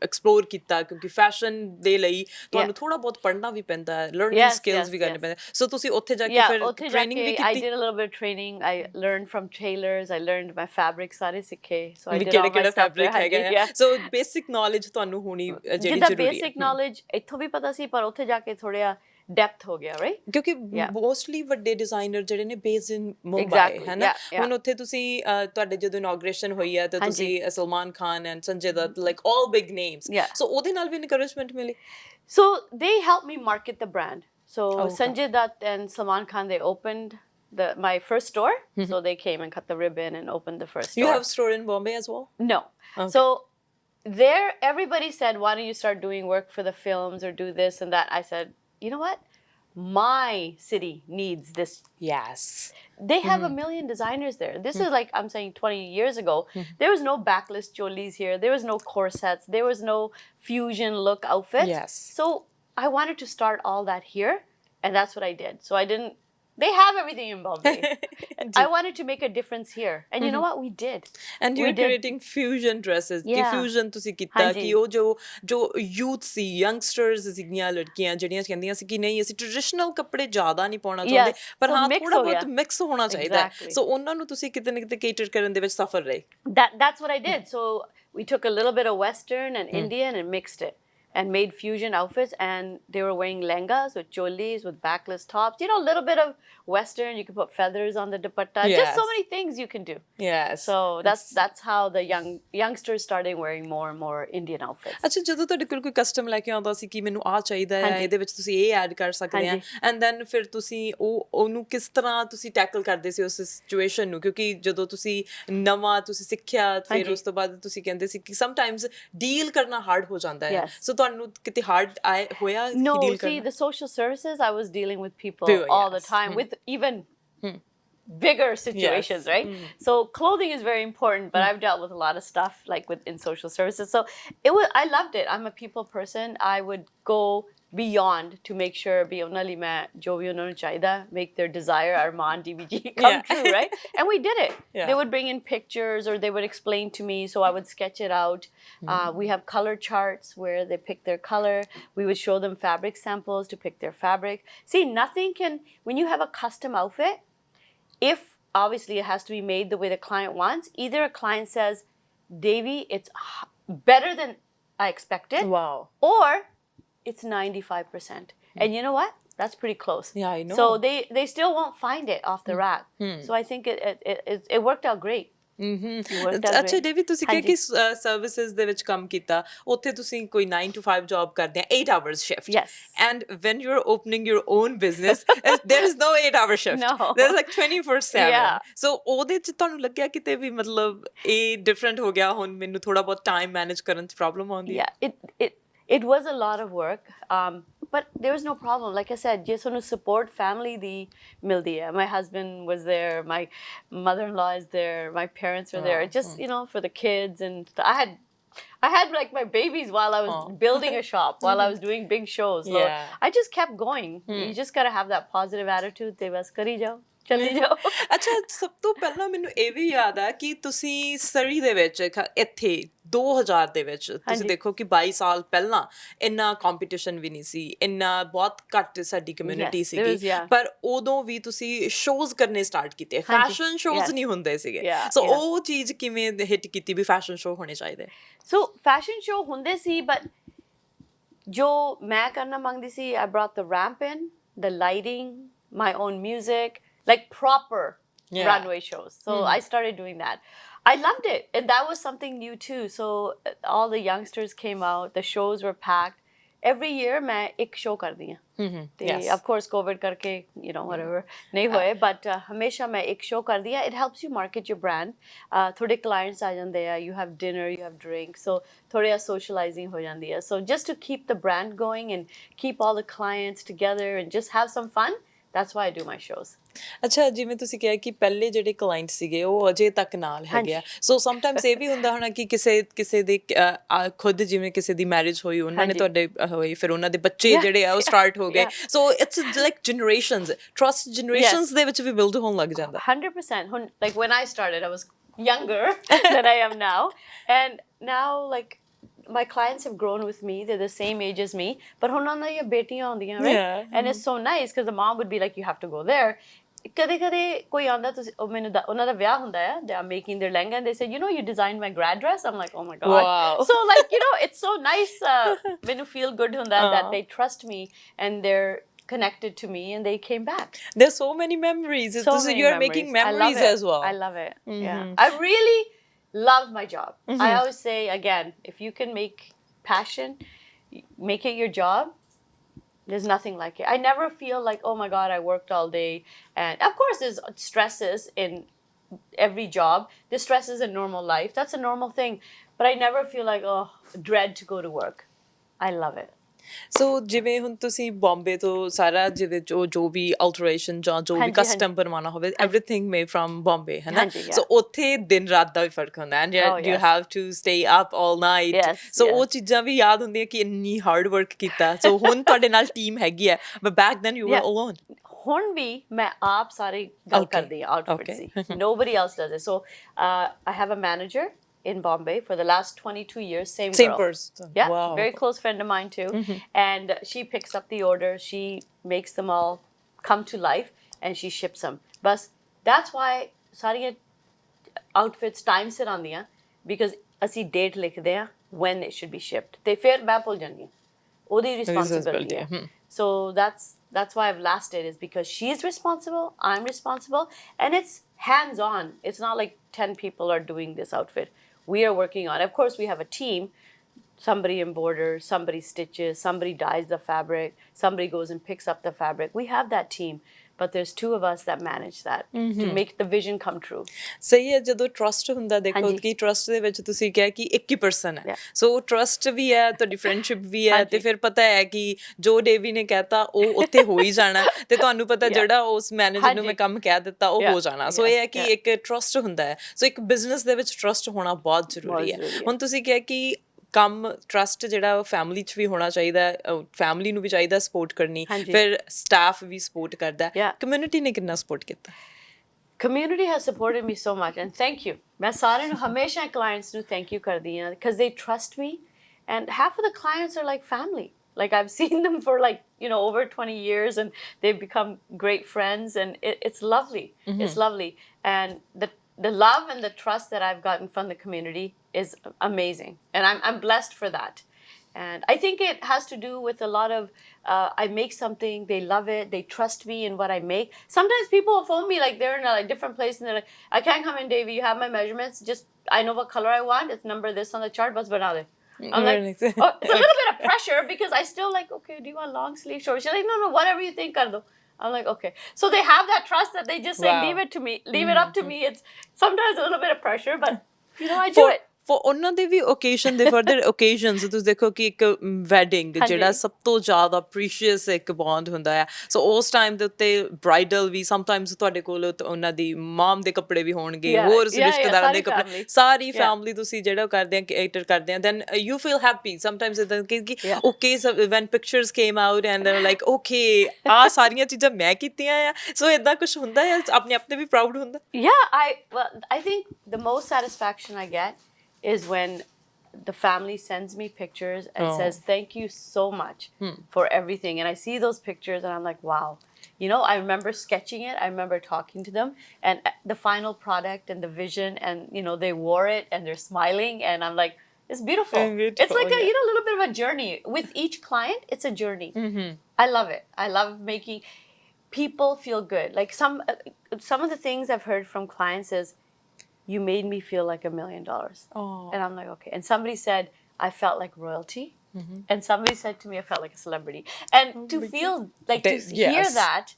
ਐਕਸਪਲੋਰ ਕੀਤਾ, ਕਿਉਂਕਿ ਫੈਸ਼ਨ ਦੇ ਲਈ ਤੁਹਾਨੂੰ ਥੋੜਾ ਬਹੁਤ ਪੜ੍ਹਨਾ ਵੀ ਪੈਂਦਾ ਹੈ, ਲਰਨਿੰਗ ਸਕਿੱਲਸ ਵੀ ਕਰਨੇ ਪੈਂਦੇ. ਸੋ ਤੁਸੀਂ ਉੱਥੇ ਜਾ ਕੇ ਫਿਰ ਟ੍ਰੇਨਿੰਗ ਵੀ ਕੀਤੀ? I did a little bit of training. I learned from tailors. I learned my fabric ਸਾਰੇ ਸਿੱਖੇ. So I did all my stuff there. So basic knowledge ਤੁਹਾਨੂੰ ਹੋਣੀ ਜਿਹੜੀ ਜ਼ਰੂਰੀ ਹੈ. Basic knowledge ਇੱਥੋਂ ਵੀ ਪਤਾ ਸੀ, ਪਰ ਉੱਥੇ ਜਾ ਕੇ ਥੋੜ੍ਹਾ ਡੈਪਥ ਹੋ ਗਿਆ, ਰਾਈਟ? ਕਿਉਂਕਿ ਮੋਸਟਲੀ ਵੱਡੇ ਡਿਜ਼ਾਈਨਰ ਜਿਹੜੇ ਨੇ ਬੇਸਡ ਇਨ ਮੁੰਬਈ ਹੈ ਨਾ. ਹੁਣ ਉੱਥੇ ਤੁਸੀਂ ਤੁਹਾਡੇ ਜਦੋਂ ਇਨੋਗ੍ਰੇਸ਼ਨ ਹੋਈ ਹੈ ਤਾਂ ਤੁਸੀਂ Salman Khan and Sanjay Dutt, like all big names, so ਉਹਦੇ ਨਾਲ ਵੀ ਇਨਕਰੇਜਮੈਂਟ ਮਿਲੀ? So they helped me market the brand. So Sanjay Dutt and Salman Khan, they opened my first store. So they came and cut the ribbon and opened the first store. You have a store in Bombay as well? No. Okay. So there, everybody said, why don't you start doing work for the films or do this and that? I said, you know what? My city needs this. Yes. They have a million designers there. This is like, I'm saying 20 years ago. There was no backless cholis here. There was no corsets. There was no fusion look outfits. Yes. So I wanted to start all that here, and that's what I did. So I didn't, they have everything in Bombay. I wanted to make a difference here. And you know what? We did. And you're creating fusion dresses. Yeah. Fusion ਤੁਸੀਂ ਕੀਤਾ ਕਿ ਉਹ ਜੋ youth ਸੀ, youngsters ਸੀਗੀਆਂ ਲੜਕੀਆਂ ਜਿਹੜੀਆਂ ਕਹਿੰਦੀਆਂ ਸੀ ਕਿ ਨਹੀਂ ਅਸੀਂ ਟ੍ਰੈਡੀਸ਼ਨਲ ਕੱਪੜੇ ਜ਼ਿਆਦਾ ਨਹੀਂ ਪਾਉਣਾ ਚਾਹੁੰਦੇ ਪਰ ਹਾਂ ਥੋੜਾ ਬਹੁਤ ਮਿਕਸ ਹੋਣਾ ਚਾਹੀਦਾ ਸੋ ਉਹਨਾਂ ਨੂੰ ਤੁਸੀਂ ਕਿਤੇ ਨਾ ਕਿਤੇ ਕੇਟਰ ਕਰਨ ਦੇ ਵਿੱਚ ਸਫਲ ਰਹੇ. That's what I did. So we took a little bit of Western and Indian and mixed it. And made fusion outfits, and they were wearing lehengas with cholis, with backless tops. You know, a little bit of Western. You can put feathers on the dupatta. Yes. Just so many things you can do. Yes. So that's how the youngsters started wearing more and more Indian outfits. ਅੱਛਾ ਜਦੋਂ ਤੁਹਾਡੇ ਕੋਲ ਕੋਈ custom ਲੈ ਕੇ ਆਉਂਦਾ ਸੀ ਕਿ ਮੈਨੂੰ ਆਹ ਚਾਹੀਦਾ ਹੈ ਇਹਦੇ ਵਿੱਚ ਤੁਸੀਂ ਇਹ ਐਡ ਕਰ ਸਕਦੇ ਆ ਐਂਡ ਦੈਨ ਫਿਰ ਤੁਸੀਂ ਉਹਨੂੰ ਕਿਸ ਤਰ੍ਹਾਂ ਤੁਸੀਂ ਟੈਕਲ ਕਰਦੇ ਸੀ ਉਸ ਸਿਚੁਏਸ਼ਨ ਨੂੰ ਕਿਉਂਕਿ ਜਦੋਂ ਤੁਸੀਂ ਨਵਾਂ ਤੁਸੀਂ ਸਿੱਖਿਆ ਫਿਰ ਉਸ ਤੋਂ ਬਾਅਦ ਤੁਸੀਂ ਕਹਿੰਦੇ ਸੀ ਕਿ ਸਮਟਾਈਮਸ ਡੀਲ ਕਰਨਾ ਹਾਰਡ ਹੋ ਜਾਂਦਾ ਹੈ ਸੋ ਤੁਹਾਨੂੰ ਕਿਤੇ ਹਾਰਡ ਹੋਇਆ No, ਡੀਲ see, ਕਰਨਾ? the social services, I was dealing with people all the time with even bigger situations, right? So clothing is very important, but I've dealt with a lot of stuff like in social services. So I loved it. I'm a people person. I would go beyond to make sure be ਉਹਨਾਂ ਲਈ ਮੈਂ ਜੋ ਵੀ ਉਹਨਾਂ ਨੂੰ ਚਾਹੀਦਾ make their desire arman dbg come true, right? And we did it. They would bring in pictures or they would explain to me, so I would sketch it out. We have color charts where they pick their color. We would show them fabric samples to pick their fabric. See, nothing can, when you have a custom outfit, if obviously it has to be made the way the client wants, either a client says, Devi, it's better than I expected. Wow. Or it's 95%. And you know what? That's pretty close. Yeah, I know. So they still won't find it off the rack. So I think it worked out great. ਅੱਛਾ ਡੇਵੀ ਤੁਸੀਂ ਕਿਹਾ ਕਿ services ਦੇ ਵਿੱਚ ਕੰਮ ਕੀਤਾ ਉੱਥੇ ਤੁਸੀਂ ਕੋਈ 9 to 5 ਜੌਬ ਕਰਦੇ ਆ 8 hours shift. Yes. And when you're opening your own business there is no 8-hour shift. No. There's like 24/7. Yeah. So ਉਹਦੇ ਚ ਤੁਹਾਨੂੰ ਲੱਗਿਆ ਕਿਤੇ ਵੀ ਮਤਲਬ ਇਹ ਡਿਫਰੈਂਟ ਹੋ ਗਿਆ ਹੁਣ ਮੈਨੂੰ ਥੋੜਾ ਬਹੁਤ ਟਾਈਮ ਮੈਨੇਜ ਕਰਨ ਚ ਪ੍ਰੋਬਲਮ ਆਉਂਦੀ ਹੈ? Yeah, it was a lot of work. But there was no problem. Like I said, just want to support family di mildi hai. My husband was there, my mother-in-law is there, my parents were there. Just, you know, for the kids and I had like my babies while I was building a shop, while I was doing big shows. So I just kept going. You just got to have that positive attitude. Te bas kari jao. ਚਲੀ ਜਾਓ. ਅੱਛਾ ਸਭ ਤੋਂ ਪਹਿਲਾਂ ਮੈਨੂੰ ਇਹ ਵੀ ਯਾਦ ਆ ਕਿ ਤੁਸੀਂ ਸਰੀ ਦੇ ਵਿੱਚ ਇੱਥੇ 2000 ਦੇ ਵਿੱਚ ਤੁਸੀਂ ਦੇਖੋ ਕਿ 22 ਸਾਲ ਪਹਿਲਾਂ ਇੰਨਾ ਕੰਪੀਟੀਸ਼ਨ ਵੀ ਨਹੀਂ ਸੀ ਇੰਨਾ ਬਹੁਤ ਘੱਟ ਸਾਡੀ ਕਮਿਊਨਿਟੀ ਸੀਗੀ ਪਰ ਉਦੋਂ ਵੀ ਤੁਸੀਂ ਸ਼ੋਜ਼ ਕਰਨੇ ਸਟਾਰਟ ਕੀਤੇ ਫੈਸ਼ਨ ਸ਼ੋਜ਼ ਨਹੀਂ ਹੁੰਦੇ ਸੀਗੇ ਸੋ ਉਹ ਚੀਜ਼ ਕਿਵੇਂ ਹਿੱਟ ਕੀਤੀ ਵੀ ਫੈਸ਼ਨ ਸ਼ੋ ਹੋਣੇ ਚਾਹੀਦੇ? ਸੋ ਫੈਸ਼ਨ ਸ਼ੋ ਹੁੰਦੇ ਸੀ ਬਟ ਜੋ ਮੈਂ ਕਰਨਾ ਮੰਗਦੀ ਸੀ I brought the ramp in, the lighting, my own music, like proper runway shows. So I started doing that. I loved it. And that was something new too. So all the youngsters came out. The shows were packed. Every year, मैं एक show करती हूँ. Of course, COVID करके, you know, whatever, नहीं हुए. But हमेशा मैं एक show कर दिया. It helps you market your brand. थोड़े clients आ जाते हैं. You have dinner, you have drink. So थोड़े socializing हो जाती है. So just to keep the brand going and keep all the clients together and just have some fun. That's why I do my shows. ਅੱਛਾ ਜਿਵੇਂ ਤੁਸੀਂ ਕਿਹਾ ਕਿ ਪਹਿਲੇ ਜਿਹੜੇ ਕਲਾਇੰਟ ਸੀਗੇ ਉਹ ਅਜੇ ਤੱਕ ਨਾਲ ਹੈਗੇ ਆ ਸੋ ਸਮਟਾਈਮਸ ਇਹ ਵੀ ਹੁੰਦਾ ਹੋਣਾ ਕਿ ਕਿਸੇ ਦੇ ਖੁਦ ਜਿਵੇਂ ਕਿਸੇ ਦੀ ਮੈਰਿਜ ਹੋਈ ਉਹਨਾਂ ਨੇ ਤੁਹਾਡੇ ਹੋਈ ਫਿਰ ਉਹਨਾਂ ਦੇ ਬੱਚੇ ਜਿਹੜੇ ਆ ਉਹ ਸਟਾਰਟ ਹੋ ਗਏ so it's like generations trust generations ਦੇ ਵਿੱਚ ਵੀ ਬਿਲਡ ਹੋਣ ਲੱਗ ਜਾਂਦਾ 100%. ਹੁਣ like when I started I was younger than I am now and now like my clients have grown with me. They're the same age as me. But ਹੁਣ ਉਹਨਾਂ ਦੀਆਂ ਬੇਟੀਆਂ ਆਉਂਦੀਆਂ right? And it's so nice because the mom would be like, you have to go there. ਕਦੇ ਕੋਈ ਆਉਂਦਾ ਤੁਸੀਂ ਮੈਨੂੰ ਉਹਨਾਂ ਦਾ ਵਿਆਹ ਹੁੰਦਾ ਹੈ they are making their lehenga and they say, you know, you designed my grad dress. I'm like, oh my God. Wow. So like, you know, it's so nice. ਮੈਨੂੰ feel good ਹੁੰਦਾ that they trust me and they're connected to me and they came back. There's so many memories. So you're making memories as well. I love it. Yeah. I really love my job. I always say, again, if you can make passion, make it your job, There's nothing like it. I never feel like, oh my God, I worked all day. And of course, there's stresses in every job. There's stresses in normal life. That's a normal thing. But I never feel like, oh, dread to go to work. I love it. ਸੋ ਜਿਵੇਂ ਹੁਣ ਤੁਸੀਂ ਬੰਬੇ ਤੋਂ ਸਾਰਾ ਜਿਹਦੇ ਜੋ ਵੀ alteration ਜਾਂ ਜੋ ਵੀ custom ਬਣਵਾਉਣਾ ਹੋਵੇ ਐਵਰੀਥਿੰਗ ਮੇਡ ਫਰਮ ਬੰਬੇ ਹੈ ਨਾ ਸੋ ਉੱਥੇ ਦਿਨ ਰਾਤ ਦਾ ਵੀ ਫਰਕ ਹੁੰਦਾ and you have to stay up all night so ਉਹ ਚੀਜ਼ਾਂ ਵੀ ਯਾਦ ਹੁੰਦੀਆਂ ਕਿ ਇੰਨੀ ਹਾਰਡ ਵਰਕ ਕੀਤਾ ਸੋ ਹੁਣ ਤੁਹਾਡੇ ਨਾਲ ਟੀਮ ਹੈਗੀ ਹੈ but back then you were alone ਹੁਣ ਵੀ ਮੈਂ ਆਪ ਸਾਰੇ ਗੱਲ ਕਰਦੀ ਹਾਂ ਆਊਟਫਿਟਸ ਦੀ nobody else does it so I have a manager in Bombay for the last 22 years. Same girl. person. Yeah, wow. Very close friend of mine too. And she picks up the orders. She makes them all come to life and she ships them. But that's why सारी outfits time से आंदियां because ਅਸੀਂ date ਲਿਖਦੇ ਆ when it should be shipped. ਤੇ ਫਿਰ ਮੈਂ ਭੁੱਲ ਜਾਂਦੀ ਹਾਂ ਉਹਦੀ responsibility ਹੈ. So that's why I've lasted is because she's responsible, I'm responsible, and it's hands on. It's not like 10 people are doing this outfit. We are working on it. Of course, we have a team. Somebody embroiders, somebody stitches, somebody dyes the fabric, somebody goes and picks up the fabric. We have that team. But there's two of us that manage that to make the vision come true. ਸਹੀ ਹੈ ਜਦੋਂ trust ਹੁੰਦਾ ਦੇਖੋ ਕਿ trust ਦੇ ਵਿੱਚ ਤੁਸੀਂ ਕਿਹਾ ਕਿ ਇੱਕ ਹੀ ਪਰਸਨ ਹੈ ਸੋ ਟਰਸਟ ਵੀ ਹੈ ਤੁਹਾਡੀ ਫਰੈਂਡਸ਼ਿਪ ਵੀ ਹੈ ਤੇ ਫਿਰ ਪਤਾ ਹੈ ਕਿ ਜੋ ਡੇਵੀ ਨੇ ਕਹਿਤਾ ਉਹ ਉੱਥੇ ਹੋ ਹੀ ਜਾਣਾ ਤੇ ਤੁਹਾਨੂੰ ਪਤਾ ਜਿਹੜਾ ਉਸ ਮੈਨੇਜਰ ਨੂੰ ਮੈਂ ਕੰਮ ਕਹਿ ਦਿੱਤਾ ਉਹ ਹੋ ਜਾਣਾ ਸੋ ਇਹ ਹੈ ਕਿ ਇੱਕ ਟਰਸਟ ਹੁੰਦਾ ਹੈ ਸੋ ਇੱਕ ਬਿਜ਼ਨਸ ਦੇ ਵਿੱਚ ਟਰਸਟ ਹੋਣਾ ਬਹੁਤ ਜ਼ਰੂਰੀ ਹੈ ਹੁਣ ਤੁਸੀਂ ਕਿਹਾ ਕਿ ਕੰਮ ਟਰਸਟ ਜਿਹੜਾ ਫੈਮਿਲੀ 'ਚ ਵੀ ਹੋਣਾ ਚਾਹੀਦਾ ਫੈਮਿਲੀ ਨੂੰ ਵੀ ਚਾਹੀਦਾ ਸਪੋਰਟ ਕਰਨੀ ਫਿਰ ਸਟਾਫ ਵੀ ਸਪੋਰਟ ਕਰਦਾ ਕਮਿਊਨਿਟੀ ਨੇ ਕਿੰਨਾ ਸਪੋਰਟ ਕੀਤਾ Community has supported me so much and thank you ਮੈਂ ਸਾਰਿਆਂ ਨੂੰ ਹਮੇਸ਼ਾ clients ਨੂੰ thank you ਕਰਦੀ ਹਾਂ because they trust me and half of the clients are like family like I've seen them for like over 20 years and they've become great friends and it's lovely it's lovely and the love and the trust that I've gotten from the community is amazing and I'm blessed for that and I think it has to do with a lot of I make something they love it they trust me in what I make sometimes people will phone me like they're in a different place and they're like I can't come in Davey you have my measurements just I know what color I want it's number this on the chart bas bana de I'm like oh, it's a little bit of pressure because I still like okay do you want long sleeve short she's like no whatever you think kar do I'm like, okay. So they have that trust that they just say, leave it to me, leave it up to me. It's sometimes a little bit of pressure, but I do it. for ਉਹਨਾਂ ਦੇ ਵੀ occasion ਦੇ further occasions ਤੁਸੀਂ ਦੇਖੋ ਕਿ ਇੱਕ wedding ਜਿਹੜਾ ਸਭ ਤੋਂ ਜ਼ਿਆਦਾ ਪ੍ਰੀਸ਼ੀਅਸ ਇੱਕ ਬੌਂਡ ਹੁੰਦਾ ਹੈ ਸੋ ਉਸ ਟਾਈਮ ਦੇ ਉੱਤੇ ਬ੍ਰਾਈਡਲ ਵੀ ਸਮਟਾਈਮਸ ਤੁਹਾਡੇ ਕੋਲ ਉਹਨਾਂ ਦੀ ਮਾਮ ਦੇ ਕੱਪੜੇ ਵੀ ਹੋਣਗੇ ਹੋਰ ਰਿਸ਼ਤੇਦਾਰਾਂ ਦੇ ਕੱਪੜੇ ਸਾਰੀ ਫੈਮਿਲੀ ਤੁਸੀਂ ਜਿਹੜਾ ਕਰਦੇ ਆ ਕੈਟਰ ਕਰਦੇ ਆ then you feel happy sometimes ਇਦਾਂ ਕਿ okay when pictures came out and they like okay ਆਹ ਸਾਰੀਆਂ ਚੀਜ਼ਾਂ ਮੈਂ ਕੀਤੀਆਂ ਆ ਸੋ ਇਦਾਂ ਕੁਛ ਹੁੰਦਾ ਹੈ ਆਪਣੇ ਆਪ ਤੇ ਵੀ ਪ੍ਰਾਊਡ ਹੁੰਦਾ I think the most satisfaction I get is when the family sends me pictures and says thank you so much for everything and I see those pictures and I'm like wow I remember sketching it I remember talking to them and the final product and the vision and they wore it and they're smiling and I'm like it's beautiful. It's like a little bit of a journey with each client it's a journey I love it I love making people feel good like some of the things I've heard from clients is you made me feel like $1 million. And I'm like, okay. And somebody said, I felt like royalty. And somebody said to me, I felt like a celebrity. And to feel, like, to hear that,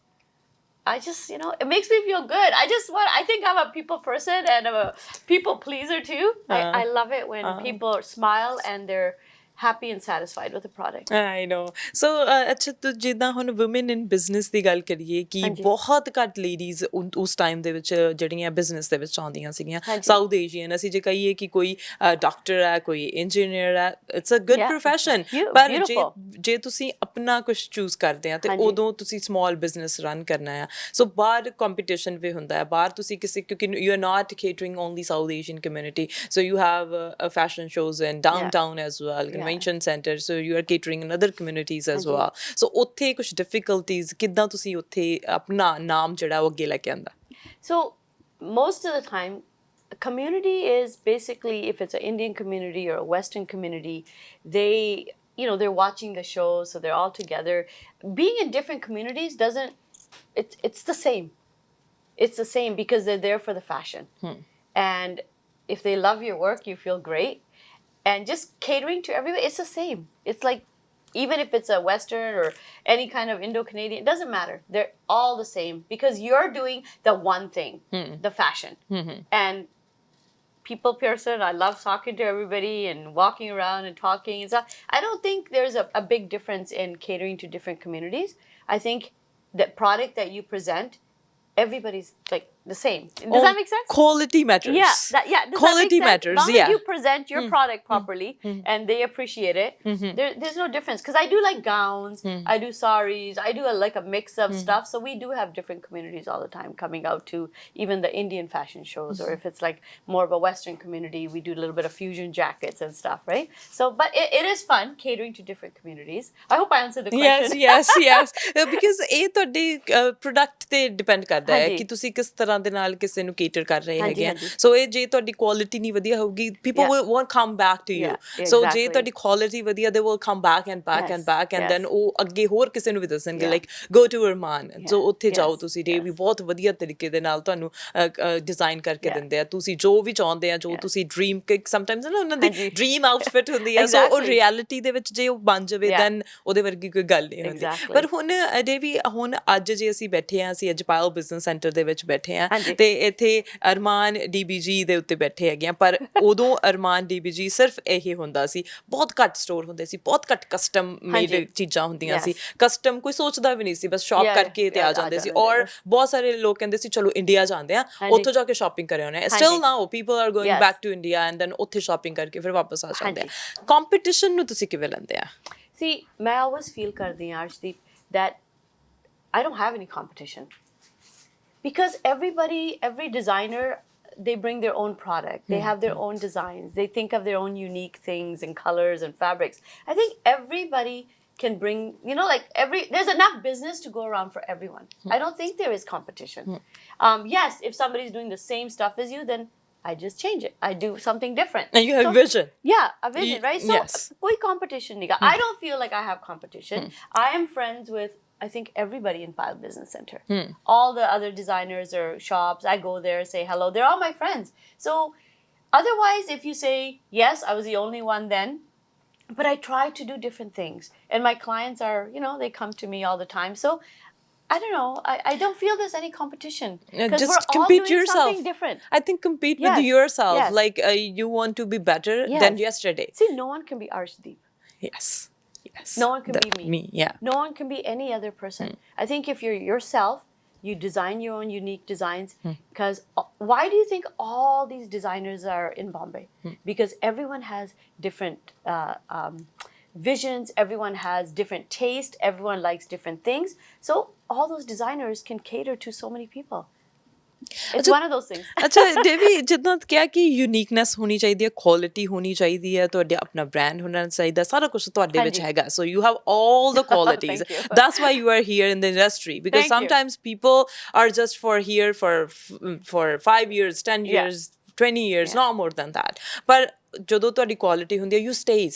I just, it makes me feel good. I think I'm a people person and I'm a people pleaser too. I love it when people smile and they're happy and satisfied with the product. I know. So ਅੱਛਾ ਤੋ ਜਿੱਦਾਂ ਹੁਣ woman ਇਨ business ਦੀ ਗੱਲ ਕਰੀਏ ਕਿ ਬਹੁਤ ਘੱਟ ladies ਉਸ ਟਾਈਮ ਦੇ ਵਿੱਚ ਜਿਹੜੀਆਂ ਬਿਜ਼ਨਸ ਦੇ ਵਿੱਚ ਆਉਂਦੀਆਂ ਸੀਗੀਆਂ ਸਾਊਥ ਏਸ਼ੀਅਨ ਅਸੀਂ ਜੇ ਕਹੀਏ ਕਿ ਕੋਈ ਡਾਕਟਰ ਹੈ ਕੋਈ ਇੰਜੀਨੀਅਰ ਹੈ ਇਟਸ ਅ ਗੁੱਡ ਪ੍ਰੋਫੈਸ਼ਨ ਪਰ ਜੇ ਤੁਸੀਂ ਆਪਣਾ ਕੁਛ ਚੂਜ਼ ਕਰਦੇ ਆ ਤੇ ਉਦੋਂ ਤੁਸੀਂ ਸਮਾਲ ਬਿਜ਼ਨਸ ਰਨ ਕਰਨਾ ਆ ਸੋ ਬਾਹਰ ਕੰਪੀਟੀਸ਼ਨ ਵੀ ਹੁੰਦਾ ਹੈ ਬਾਹਰ ਤੁਸੀਂ ਕਿਸੇ ਕਿਉਂਕਿ you are not catering only south Asian community so you have fashion shows in downtown as well convention center so you are catering in other communities as well so ਉੱਥੇ ਕੁਝ difficulties ਕਿੱਦਾਂ ਤੁਸੀਂ ਉੱਥੇ ਆਪਣਾ ਨਾਮ ਜਿਹੜਾ ਉਹ ਅੱਗੇ ਲੈ ਕੇ ਆਂਦਾ so most of the time a community is basically if it's an Indian community or a Western community they they're watching the show so they're all together being in different communities it's the same because they're there for the fashion and if they love your work you feel great. And just catering to everybody, it's the same. It's like even if it's a Western or any kind of Indo-Canadian, it doesn't matter. They're all the same because you're doing the one thing, the fashion. And people person, I love talking to everybody and walking around and talking and stuff. I don't think there's a big difference in catering to different communities. I think the product that you present, everybody's like the same. Does that make sense? Quality matters. Yeah. Quality matters. As long as you present your product properly and they appreciate it, there's no difference. Because I do like gowns, I do saris, I do like a mix of stuff. So we do have different communities all the time coming out to even the Indian fashion shows, or if it's like more of a Western community, we do a little bit of fusion jackets and stuff, right? So, but it is fun catering to different communities. I hope I answered the question. Yes. Because ਇਹ ਤੁਹਾਡੇ product ਤੇ depend ਕਰਦਾ ਹੈ ਕਿ ਤੁਸੀਂ ਕਿਸ ਤਰ੍ਹਾਂ ਦੇ ਨਾਲ ਕਿਸੇ ਨੂੰ ਕੇਟਰ ਕਰ ਰਹੇ ਹੈਗੇ ਆ ਸੋ ਇਹ ਜੇ ਤੁਹਾਡੀ ਕੁਆਲਿਟੀ ਨਹੀਂ ਵਧੀਆ ਹੋਊਗੀ people won't come back to you so ਜੇ ਤੁਹਾਡੀ ਕੁਆਲਿਟੀ ਵਧੀਆ they will come back and then ਉਹ ਅੱਗੇ ਹੋਰ ਕਿਸੇ ਨੂੰ ਵੀ ਦੱਸਣਗੇ like go to Arman so ਉੱਥੇ ਜਾਓ ਤੁਸੀਂ ਇਹ ਵੀ ਬਹੁਤ ਵਧੀਆ ਤਰੀਕੇ ਦੇ ਨਾਲ ਤੁਹਾਨੂੰ ਡਿਜ਼ਾਈਨ ਕਰਕੇ ਦਿੰਦੇ ਆ ਤੁਸੀਂ ਜੋ ਵੀ ਚਾਹੁੰਦੇ ਆ ਜੋ ਤੁਸੀਂ ਡ੍ਰੀਮ ਸਮਟਾਈਮਸ ਨਾ ਉਹਨਾਂ ਦੀ ਡ੍ਰੀਮ ਆਊਟਫਿਟ ਹੁੰਦੀ ਆ ਸੋ ਉਹ ਰਿਐਲਿਟੀ ਦੇ ਵਿੱਚ ਜੇ ਉਹ ਬਣ ਜਾਵੇ then ਉਹਦੇ ਵਰਗੀ ਕੋਈ ਗੱਲ ਨਹੀਂ ਹੁੰਦੀ ਪਰ ਹੁਣ ਵੀ ਹੁਣ ਅੱਜ ਜੇ ਅਸੀਂ ਬੈਠੇ ਆ ਅਸੀਂ ਅੱਜ ਪਾਇਲ ਬਿਜ਼ਨਸ ਸੈਂਟਰ ਦੇ ਵਿੱਚ ਬੈਠੇ ਆ ਤੇ ਇੱਥੇ ਅਰਮਾਨ DBG ਦੇ ਉੱਤੇ ਬੈਠੇ ਹੈਗੇ ਆ ਪਰ ਉਦੋਂ ਅਰਮਾਨ DBG ਸਿਰਫ ਇਹ ਹੁੰਦਾ ਸੀ ਬਹੁਤ ਘੱਟ ਸਟੋਰ ਹੁੰਦੇ ਸੀ ਬਹੁਤ ਘੱਟ ਕਸਟਮ ਮੇਡ ਚੀਜ਼ਾਂ ਹੁੰਦੀਆਂ ਸੀ ਕਸਟਮ ਕੋਈ ਸੋਚਦਾ ਵੀ ਨਹੀਂ ਸੀ ਬਸ ਸ਼ਾਪ ਕਰਕੇ ਤੇ ਆ ਜਾਂਦੇ ਸੀ ਔਰ ਬਹੁਤ ਸਾਰੇ ਲੋਕ ਕਹਿੰਦੇ ਸੀ ਚਲੋ ਇੰਡੀਆ ਜਾਂਦੇ ਆ ਉੱਥੋਂ ਜਾ ਕੇ ਸ਼ਾਪਿੰਗ ਕਰੇ ਹੋਣੇ still now people are going back to India and then ਉੱਥੇ ਸ਼ਾਪਿੰਗ ਕਰਕੇ ਫਿਰ ਵਾਪਸ ਆ ਜਾਂਦੇ ਆ ਕੰਪੀਟੀਸ਼ਨ ਨੂੰ ਤੁਸੀਂ ਕਿਵੇਂ ਲੈਂਦੇ ਆ See, ਮੈਂ always feel ਕਰਦੀ ਹਾਂ Arshdeep that I don't have any competition. Because every designer, they bring their own product. They have their own designs. They think of their own unique things and colors and fabrics. I think everybody can bring, there's enough business to go around for everyone. I don't think there is competition. Yes, if somebody's doing the same stuff as you, then I just change it. I do something different. And you have vision. Yeah, a vision, right? So, koi competition nahi. I don't feel like I have competition. I am friends with I think everybody in Pile Business Center. All the other designers or shops, I go there, say hello. They're all my friends. So otherwise, if you say, yes, I was the only one then, but I try to do different things. And my clients are, they come to me all the time. So I don't know. I don't feel there's any competition. Because we're all doing something different. I think compete with yourself. Yes. Like you want to be better than yesterday. See, no one can be Arshdeep. Yes. No one can be me. Yeah. No one can be any other person. I think if you're yourself, you design your own unique designs. Because why do you think all these designers are in Bombay? Because everyone has different visions. Everyone has different taste. Everyone likes different things. So all those designers can cater to so many people. It's one of those things. ਅੱਛਾ ਦੇਵੀ ਜਿੱਦਾਂ ਕਿਹਾ ਕਿ uniqueness ਹੋਣੀ ਚਾਹੀਦੀ ਹੈ quality ਹੋਣੀ ਚਾਹੀਦੀ ਹੈ ਤੁਹਾਡੇ ਆਪਣਾ ਬ੍ਰਾਂਡ ਹੋਣਾ ਚਾਹੀਦਾ ਸਾਰਾ ਕੁਝ ਤੁਹਾਡੇ ਵਿੱਚ ਹੈਗਾ so you have all the qualities that's why you are here in the industry because sometimes people are just here for 5 years 10 years 20 years not more than that but ਜਦੋਂ ਤੁਹਾਡੀ ਕੁਆਲਿਟੀ ਹੁੰਦੀ ਹੈ you stays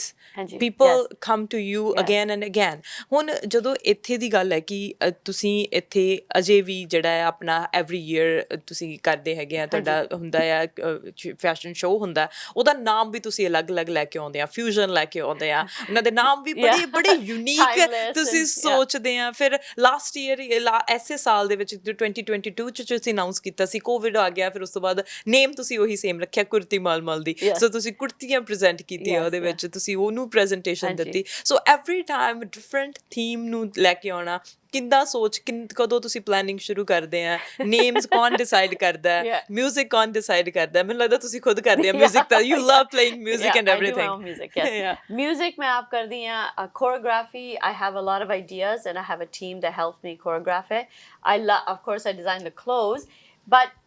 people come to you again and again ਹੁਣ ਜਦੋਂ ਇੱਥੇ ਦੀ ਗੱਲ ਹੈ ਕਿ ਤੁਸੀਂ ਇੱਥੇ ਅਜੇ ਵੀ ਜਿਹੜਾ ਹੈ ਆਪਣਾ ਐਵਰੀ ਈਅਰ ਤੁਸੀਂ ਕਰਦੇ ਹੈਗੇ ਆ ਤੁਹਾਡਾ ਹੁੰਦਾ ਆ ਫੈਸ਼ਨ ਸ਼ੋਅ ਹੁੰਦਾ ਉਹਦਾ ਨਾਮ ਵੀ ਤੁਸੀਂ ਅਲੱਗ-ਅਲੱਗ ਲੈ ਕੇ ਆਉਂਦੇ ਆ ਫਿਊਜ਼ਨ ਲੈ ਕੇ ਆਉਂਦੇ ਆ ਉਹਨਾਂ ਦੇ ਨਾਮ ਵੀ ਬੜੇ ਯੂਨੀਕ ਤੁਸੀਂ ਸੋਚਦੇ ਆ ਫਿਰ ਲਾਸਟ ਈਅਰ ਐਸੇ ਸਾਲ ਦੇ ਵਿੱਚ 2022 ਚ ਤੁਸੀਂ ਅਨਾਊਂਸ ਕੀਤਾ ਸੀ ਕੋਵਿਡ ਆ ਗਿਆ ਫਿਰ ਉਸ ਤੋਂ ਬਾਅਦ ਨੇਮ ਤੁਸੀਂ ਉਹੀ ਸੇਮ ਰੱਖਿਆ ਕੁਰਤੀ ਮਲਮਲ ਦੀ ਸੋ ਤੁਸੀਂ ਕੁੜਤੀਆਂ ਪ੍ਰੈਜ਼ੈਂਟ ਕੀਤੀਆਂ ਉਹਦੇ ਵਿੱਚ ਤੁਸੀਂ ਉਹਨੂੰ ਪ੍ਰੈਜ਼ੈਂਟੇਸ਼ਨ ਦਿੱਤੀ ਸੋ ਐਵਰੀ ਟਾਈਮ ਡਿਫਰੈਂਟ ਥੀਮ ਨੂੰ ਲੈ ਕੇ ਆਉਣਾ ਕਿੱਦਾਂ ਸੋਚ ਕਦੋਂ ਤੁਸੀਂ ਪਲੈਨਿੰਗ ਸ਼ੁਰੂ ਕਰਦੇ ਆ ਨੇਮਸ ਕੌਣ ਡਿਸਾਈਡ ਕਰਦਾ ਹੈ ਮਿਊਜ਼ਿਕ ਕੌਣ ਡਿਸਾਈਡ ਕਰਦਾ ਮੈਨੂੰ ਲੱਗਦਾ ਤੁਸੀਂ ਖੁਦ ਕਰਦੇ ਆ ਮਿਊਜ਼ਿਕ ਤਾਂ you love playing music and everything music ਮੈਂ ਆਪ ਕਰਦੀ ਆ choreography I have a lot of ideas and I have a team that helps me choreograph it. Of course I design the clothes but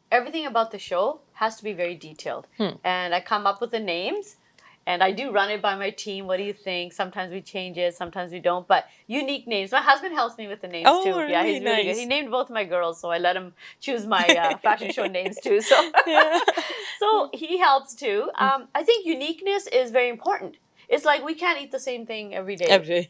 everything about the show has to be very detailed. And I come up with the names and I do run it by my team. What do you think? Sometimes we change it, sometimes we don't. But unique names. My husband helps me with the names too. Really? Yeah, he's really good. He named both my girls, so I let him choose my fashion show names too. So, so he helps too. I think uniqueness is very important. It's like we can't eat the same thing every day.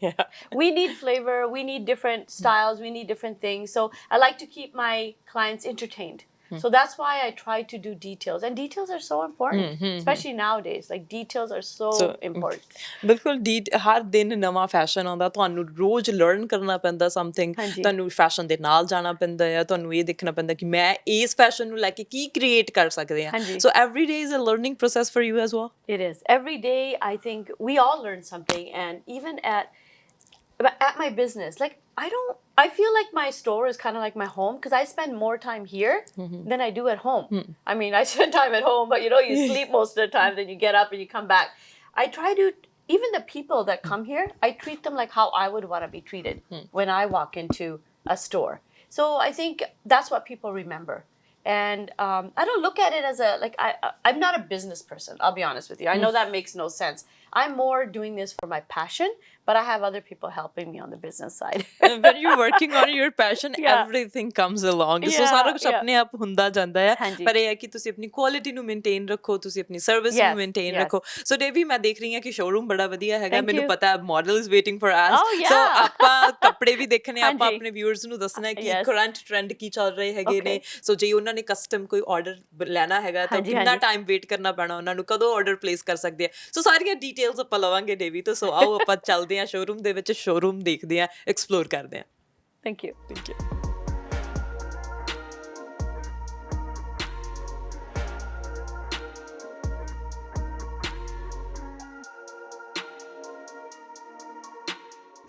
We need flavor. We need different styles. We need different things. So I like to keep my clients entertained. So that's why I try to do details, and details are so important, especially nowadays. Like details are so important. ਬਿਲਕੁਲ ਹਰ ਦਿਨ ਨਵਾਂ fashion ਆਉਂਦਾ, ਤੁਹਾਨੂੰ ਰੋਜ਼ learn ਕਰਨਾ ਪੈਂਦਾ something, ਤੁਹਾਨੂੰ fashion ਦੇ ਨਾਲ ਜਾਣਾ ਪੈਂਦਾ ਆ, ਤੁਹਾਨੂੰ ਇਹ ਦੇਖਣਾ ਪੈਂਦਾ ਕਿ ਮੈਂ ਇਸ ਫੈਸ਼ਨ ਨੂੰ ਲੈ ਕੇ ਕੀ ਕ੍ਰੀਏਟ ਕਰ ਸਕਦੇ ਹਾਂ. So every day is a learning process for you as well. It is. Every day I think we all learn something, and even at my business, like I feel like my store is kind of like my home, because I spend more time here than I do at home. I mean, I spend time at home, but you sleep most of the time, then you get up and you come back. I try to, even the people that come here, I treat them like how I would want to be treated when I walk into a store. So I think that's what people remember. And I don't look at it as I'm not a business person, I'll be honest with you. I know that makes no sense. I'm more doing this for my passion, but I have other people helping me on the business side. When you're working on your passion, everything comes along. So ਸਾਰਾ ਕੁਝ ਆਪਣੇ ਆਪ ਹੁੰਦਾ ਜਾਂਦਾ ਹੈ, ਪਰ ਇਹ ਹੈ ਕਿ ਤੁਸੀਂ ਆਪਣੀ ਕੁਆਲਿਟੀ ਨੂੰ ਮੇਨਟੇਨ ਰੱਖੋ, ਤੁਸੀਂ ਆਪਣੀ ਸਰਵਿਸ ਨੂੰ ਮੇਨਟੇਨ ਰੱਖੋ. ਸੋ ਡੇਵੀ, ਮੈਂ ਦੇਖ ਰਹੀ ਹਾਂ ਕਿ ਸ਼ੋਰੂਮ ਬੜਾ ਵਧੀਆ ਹੈਗਾ, ਮੈਨੂੰ ਪਤਾ model is waiting for us. So ਆਪਾਂ ਕੱਪੜੇ ਵੀ ਦੇਖਣੇ, ਆਪਾਂ ਆਪਣੇ ਵਿਊਅਰਸ ਨੂੰ ਦੱਸਣਾ ਕਿ ਕਰੰਟ ਟ੍ਰੈਂਡ ਕੀ ਚੱਲ ਰਹੇ ਹੈਗੇ ਨੇ. ਸੋ ਜੇ ਉਹਨਾਂ ਨੇ ਕਸਟਮ ਕੋਈ ਆਰਡਰ ਲੈਣਾ ਹੈਗਾ ਤਾਂ ਕਿੰਨਾ ਟਾਈਮ ਵੇਟ ਕਰਨਾ ਪੈਣਾ ਉਹਨਾਂ ਨੂੰ, ਕਦੋਂ ਆਰਡਰ ਪਲੇਸ ਕਰ ਸਕਦੇ ਆ. ਸੋ ਸਾਰੀਆਂ ਡਿਟੇਲਸ ਆਪਾਂ ਲਵਾਂਗੇ ਡੇਵੀ ਤੋਂ. ਸੋ ਆਓ ਆਪਾਂ ਚੱਲਦੇ ਹਾਂ ਸ਼ੋਰੂਮ ਦੇ ਵਿੱਚ, ਸ਼ੋਰੂਮ ਦੇਖਦੇ ਹਾਂ, ਐਕਸਪਲੋਰ ਕਰਦੇ ਹਾਂ. Thank you. Thank you.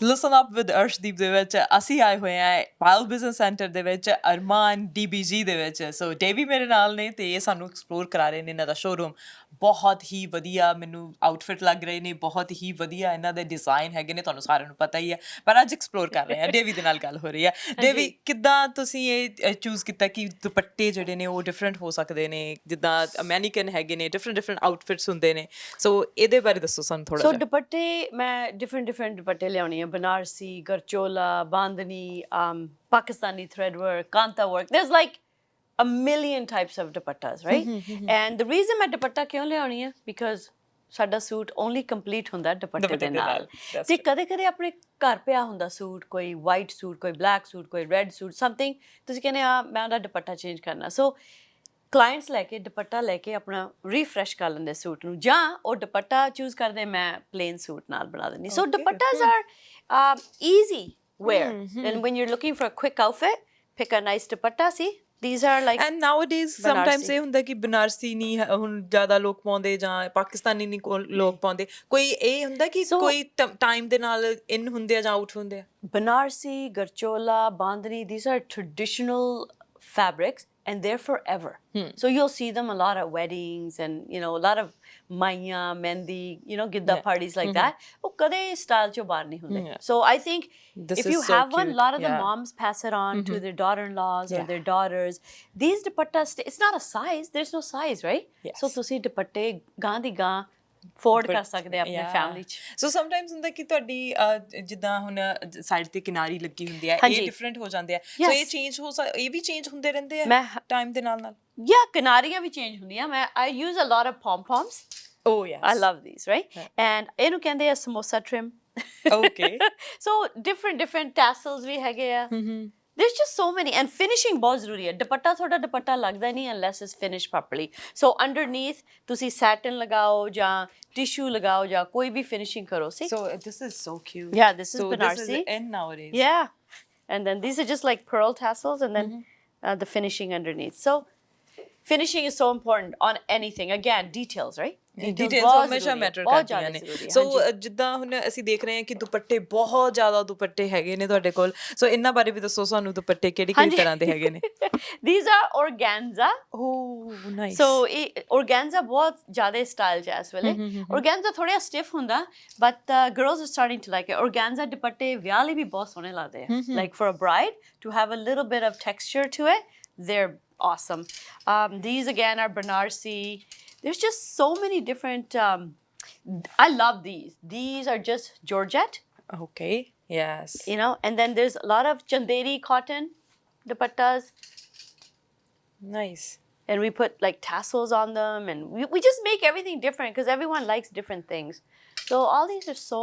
Listen up with Arshdeep ਦੇ ਵਿੱਚ ਅਸੀਂ ਆਏ ਹੋਏ ਹਾਂ ਪਾਇਲ ਬਿਜ਼ਨਸ ਸੈਂਟਰ ਦੇ ਵਿੱਚ, ਅਰਮਾਨ DBG ਦੇ ਵਿੱਚ. ਸੋ ਡੇਵੀ ਮੇਰੇ ਨਾਲ ਨੇ ਤੇ ਇਹ ਸਾਨੂੰ ਐਕਸਪਲੋਰ ਕਰਾ ਰਹੇ ਨੇ ਇਹਨਾਂ ਦਾ ਸ਼ੋਰੂਮ. ਬਹੁਤ ਹੀ ਵਧੀਆ ਮੈਨੂੰ ਆਊਟਫਿਟ ਲੱਗ ਰਹੇ ਨੇ, ਬਹੁਤ ਹੀ ਵਧੀਆ ਇਹਨਾਂ ਦੇ ਡਿਜ਼ਾਈਨ ਹੈਗੇ ਨੇ, ਤੁਹਾਨੂੰ ਸਾਰਿਆਂ ਨੂੰ ਪਤਾ ਹੀ ਹੈ, ਪਰ ਅੱਜ ਐਕਸਪਲੋਰ ਕਰ ਰਹੇ ਹਾਂ. ਡੇਵੀ ਦੇ ਨਾਲ ਗੱਲ ਹੋ ਰਹੀ ਹੈ. ਡੇਵੀ, ਕਿੱਦਾਂ ਤੁਸੀਂ ਇਹ ਚੂਜ਼ ਕੀਤਾ ਕਿ ਦੁਪੱਟੇ ਜਿਹੜੇ ਨੇ ਉਹ ਡਿਫਰੈਂਟ ਹੋ ਸਕਦੇ ਨੇ, ਜਿੱਦਾਂ ਅਮਰੀਕਨ ਹੈਗੇ ਨੇ, ਡਿਫਰੈਂਟ ਆਊਟਫਿਟਸ ਹੁੰਦੇ ਨੇ, ਸੋ ਇਹਦੇ ਬਾਰੇ ਦੱਸੋ ਸਾਨੂੰ ਥੋੜਾ. ਸੋ ਦੁਪੱਟੇ ਮੈਂ ਡਿਫਰੈਂਟ ਦੁਪੱਟੇ ਲਿਆਉਣੀ ਆ, Banarasi, ਗਰਚੋਲਾ, bandhani, Pakistani thread work, kanta work. There's like a million types of dupattas, right? And the reason ਮੈਂ ਦੁਪੱਟਾ ਕਿਉਂ ਲਿਆਉਣੀ ਆ, because ਸਾਡਾ ਸੂਟ ਓਨਲੀ ਕੰਪਲੀਟ ਹੁੰਦਾ ਦੁਪੱਟੇ ਦੇ ਨਾਲ. ਤੇ ਕਦੇ ਕਦੇ ਆਪਣੇ ਘਰ ਪਿਆ ਹੁੰਦਾ ਸੂਟ, ਕੋਈ ਵਾਈਟ ਸੂਟ, ਕੋਈ ਬਲੈਕ ਸੂਟ, ਕੋਈ ਰੈਡ ਸੂਟ, ਸਮਥਿੰਗ, ਤੁਸੀਂ ਕਹਿੰਦੇ ਆ ਮੈਂ ਉਹਦਾ ਦੁਪੱਟਾ ਚੇਂਜ ਕਰਨਾ. ਸੋ ਕਲਾਇੰਟਸ ਲੈ ਕੇ ਦੁਪੱਟਾ ਲੈ ਕੇ ਆਪਣਾ ਰੀਫਰੈਸ਼ ਕਰ ਲੈਂਦੇ ਸੂਟ ਨੂੰ, ਜਾਂ ਉਹ ਦੁਪੱਟਾ ਚੂਜ਼ ਕਰਦੇ ਮੈਂ ਪਲੇਨ ਸੂਟ ਨਾਲ ਬਣਾ ਦਿੰਦੀ. ਸੋ ਦੁਪੱਟਾਸ R easy wear, and when you're looking for a quick outfit, pick a nice dupatta. See, these are like, and nowadays sometimes ਇਹ ਹੁੰਦਾ ਕਿ ਬਨਾਰਸੀ ਨਹੀਂ ਹੁਣ ਜ਼ਿਆਦਾ ਲੋਕ ਪਾਉਂਦੇ, ਜਾਂ ਪਾਕਿਸਤਾਨੀ ਨਹੀਂ ਲੋਕ ਪਾਉਂਦੇ, ਕੋਈ ਇਹ ਹੁੰਦਾ ਕਿ ਕੋਈ ਟਾਈਮ ਦੇ ਨਾਲ ਇਨ ਹੁੰਦੇ ਆ ਜਾਂ ਆਊਟ ਹੁੰਦੇ ਆ. Banarasi, ਗਰਚੋਲਾ, bandhani, these are traditional fabrics, and they're forever. So you'll see them a lot at weddings, and a lot of maiya, mehndi, gidda parties like that. Oh, kade style cho baar nahi hunde. So I think if you have one, a lot of the moms pass it on to their daughter-in-laws or their daughters. These dupattas, it's not a size, there's no size, right? So tusi dupatte gਾਂ ਦੀ ਗਾਂ afford ਕਰ ਸਕਦੇ ਆਪਣੇ family 'ਚ. ਸੋ sometimes ਹੁੰਦਾ ਕਿ ਤੁਹਾਡੀ ਜਿੱਦਾਂ ਹੁਣ ਸਾਈਡ ਤੇ ਕਿਨਾਰੀ ਲੱਗੀ ਹੁੰਦੀ ਹੈ, ਇਹ ਡਿਫਰੈਂਟ ਹੋ ਜਾਂਦੇ ਆ. ਸੋ ਇਹ ਚੇਂਜ ਇਹ ਵੀ ਚੇਂਜ ਹੁੰਦੇ ਰਹਿੰਦੇ ਆ ਟਾਈਮ ਦੇ ਨਾਲ ਨਾਲ. ਕਿਨਾਰੀਆਂ ਵੀ ਚੇਂਜ ਹੁੰਦੀਆਂ. ਮੈਂ I use a lot of pompoms. Oh yes, I love these, right? And ਇਹਨੂੰ ਕਹਿੰਦੇ ਆ samosa trim. Okay. So different tassels ਵੀ ਹੈਗੇ ਆ. There's just so many, and finishing ਬਹੁਤ ਜ਼ਰੂਰੀ ਹੈ. ਦੁਪੱਟਾ ਤੁਹਾਡਾ ਦੁਪੱਟਾ ਲੱਗਦਾ ਨਹੀਂ unless it's finished properly. So underneath ਤੁਸੀਂ satin ਲਗਾਓ ਜਾਂ tissue ਲਗਾਓ ਜਾਂ ਕੋਈ ਵੀ finishing ਕਰੋ. See? So this is so cute. Yeah, this is Banarsi. This is in nowadays. Yeah, and then these are just like pearl tassels, and then the finishing underneath. So finishing is so important on anything. Again, details, right? Details ਹਮੇਸ਼ਾ matter ਕਰਦੀਆਂ ਨੇ. ਸੋ ਜਿੱਦਾਂ ਹੁਣ ਅਸੀਂ ਦੇਖ ਰਹੇ ਹਾਂ ਕਿ ਦੁਪੱਟੇ ਬਹੁਤ ਜ਼ਿਆਦਾ ਦੁਪੱਟੇ ਹੈਗੇ ਨੇ ਤੁਹਾਡੇ ਕੋਲ. ਸੋ ਇਹਨਾਂ ਬਾਰੇ ਵੀ ਦੱਸੋ ਸਾਨੂੰ, ਦੁਪੱਟੇ ਕਿਹੜੀ ਤਰ੍ਹਾਂ ਦੇ ਹੈਗੇ ਨੇ? These are organza. Oh, nice. So organza ਬਹੁਤ ਜ਼ਿਆਦਾ ਸਟਾਈਲ 'ਚ ਇਸ ਵੇਲੇ. organza ਥੋੜ੍ਹਾ ਸਟਿਫ ਹੁੰਦਾ, but girls are starting to like it. organza ਦੁਪੱਟੇ ਵਿਆਹ ਲਈ ਵੀ ਬਹੁਤ ਸੋਹਣੇ ਲੱਗਦੇ ਆ. Like for a bride to have a little bit of texture to it, they're awesome. These again are Banarsi. There's just so many different, I love these. These are just Georgette. Okay, yes. And then there's a lot of Chanderi cotton dupattas. Nice. And we put like tassels on them, and we just make everything different because everyone likes different things. So all these are so,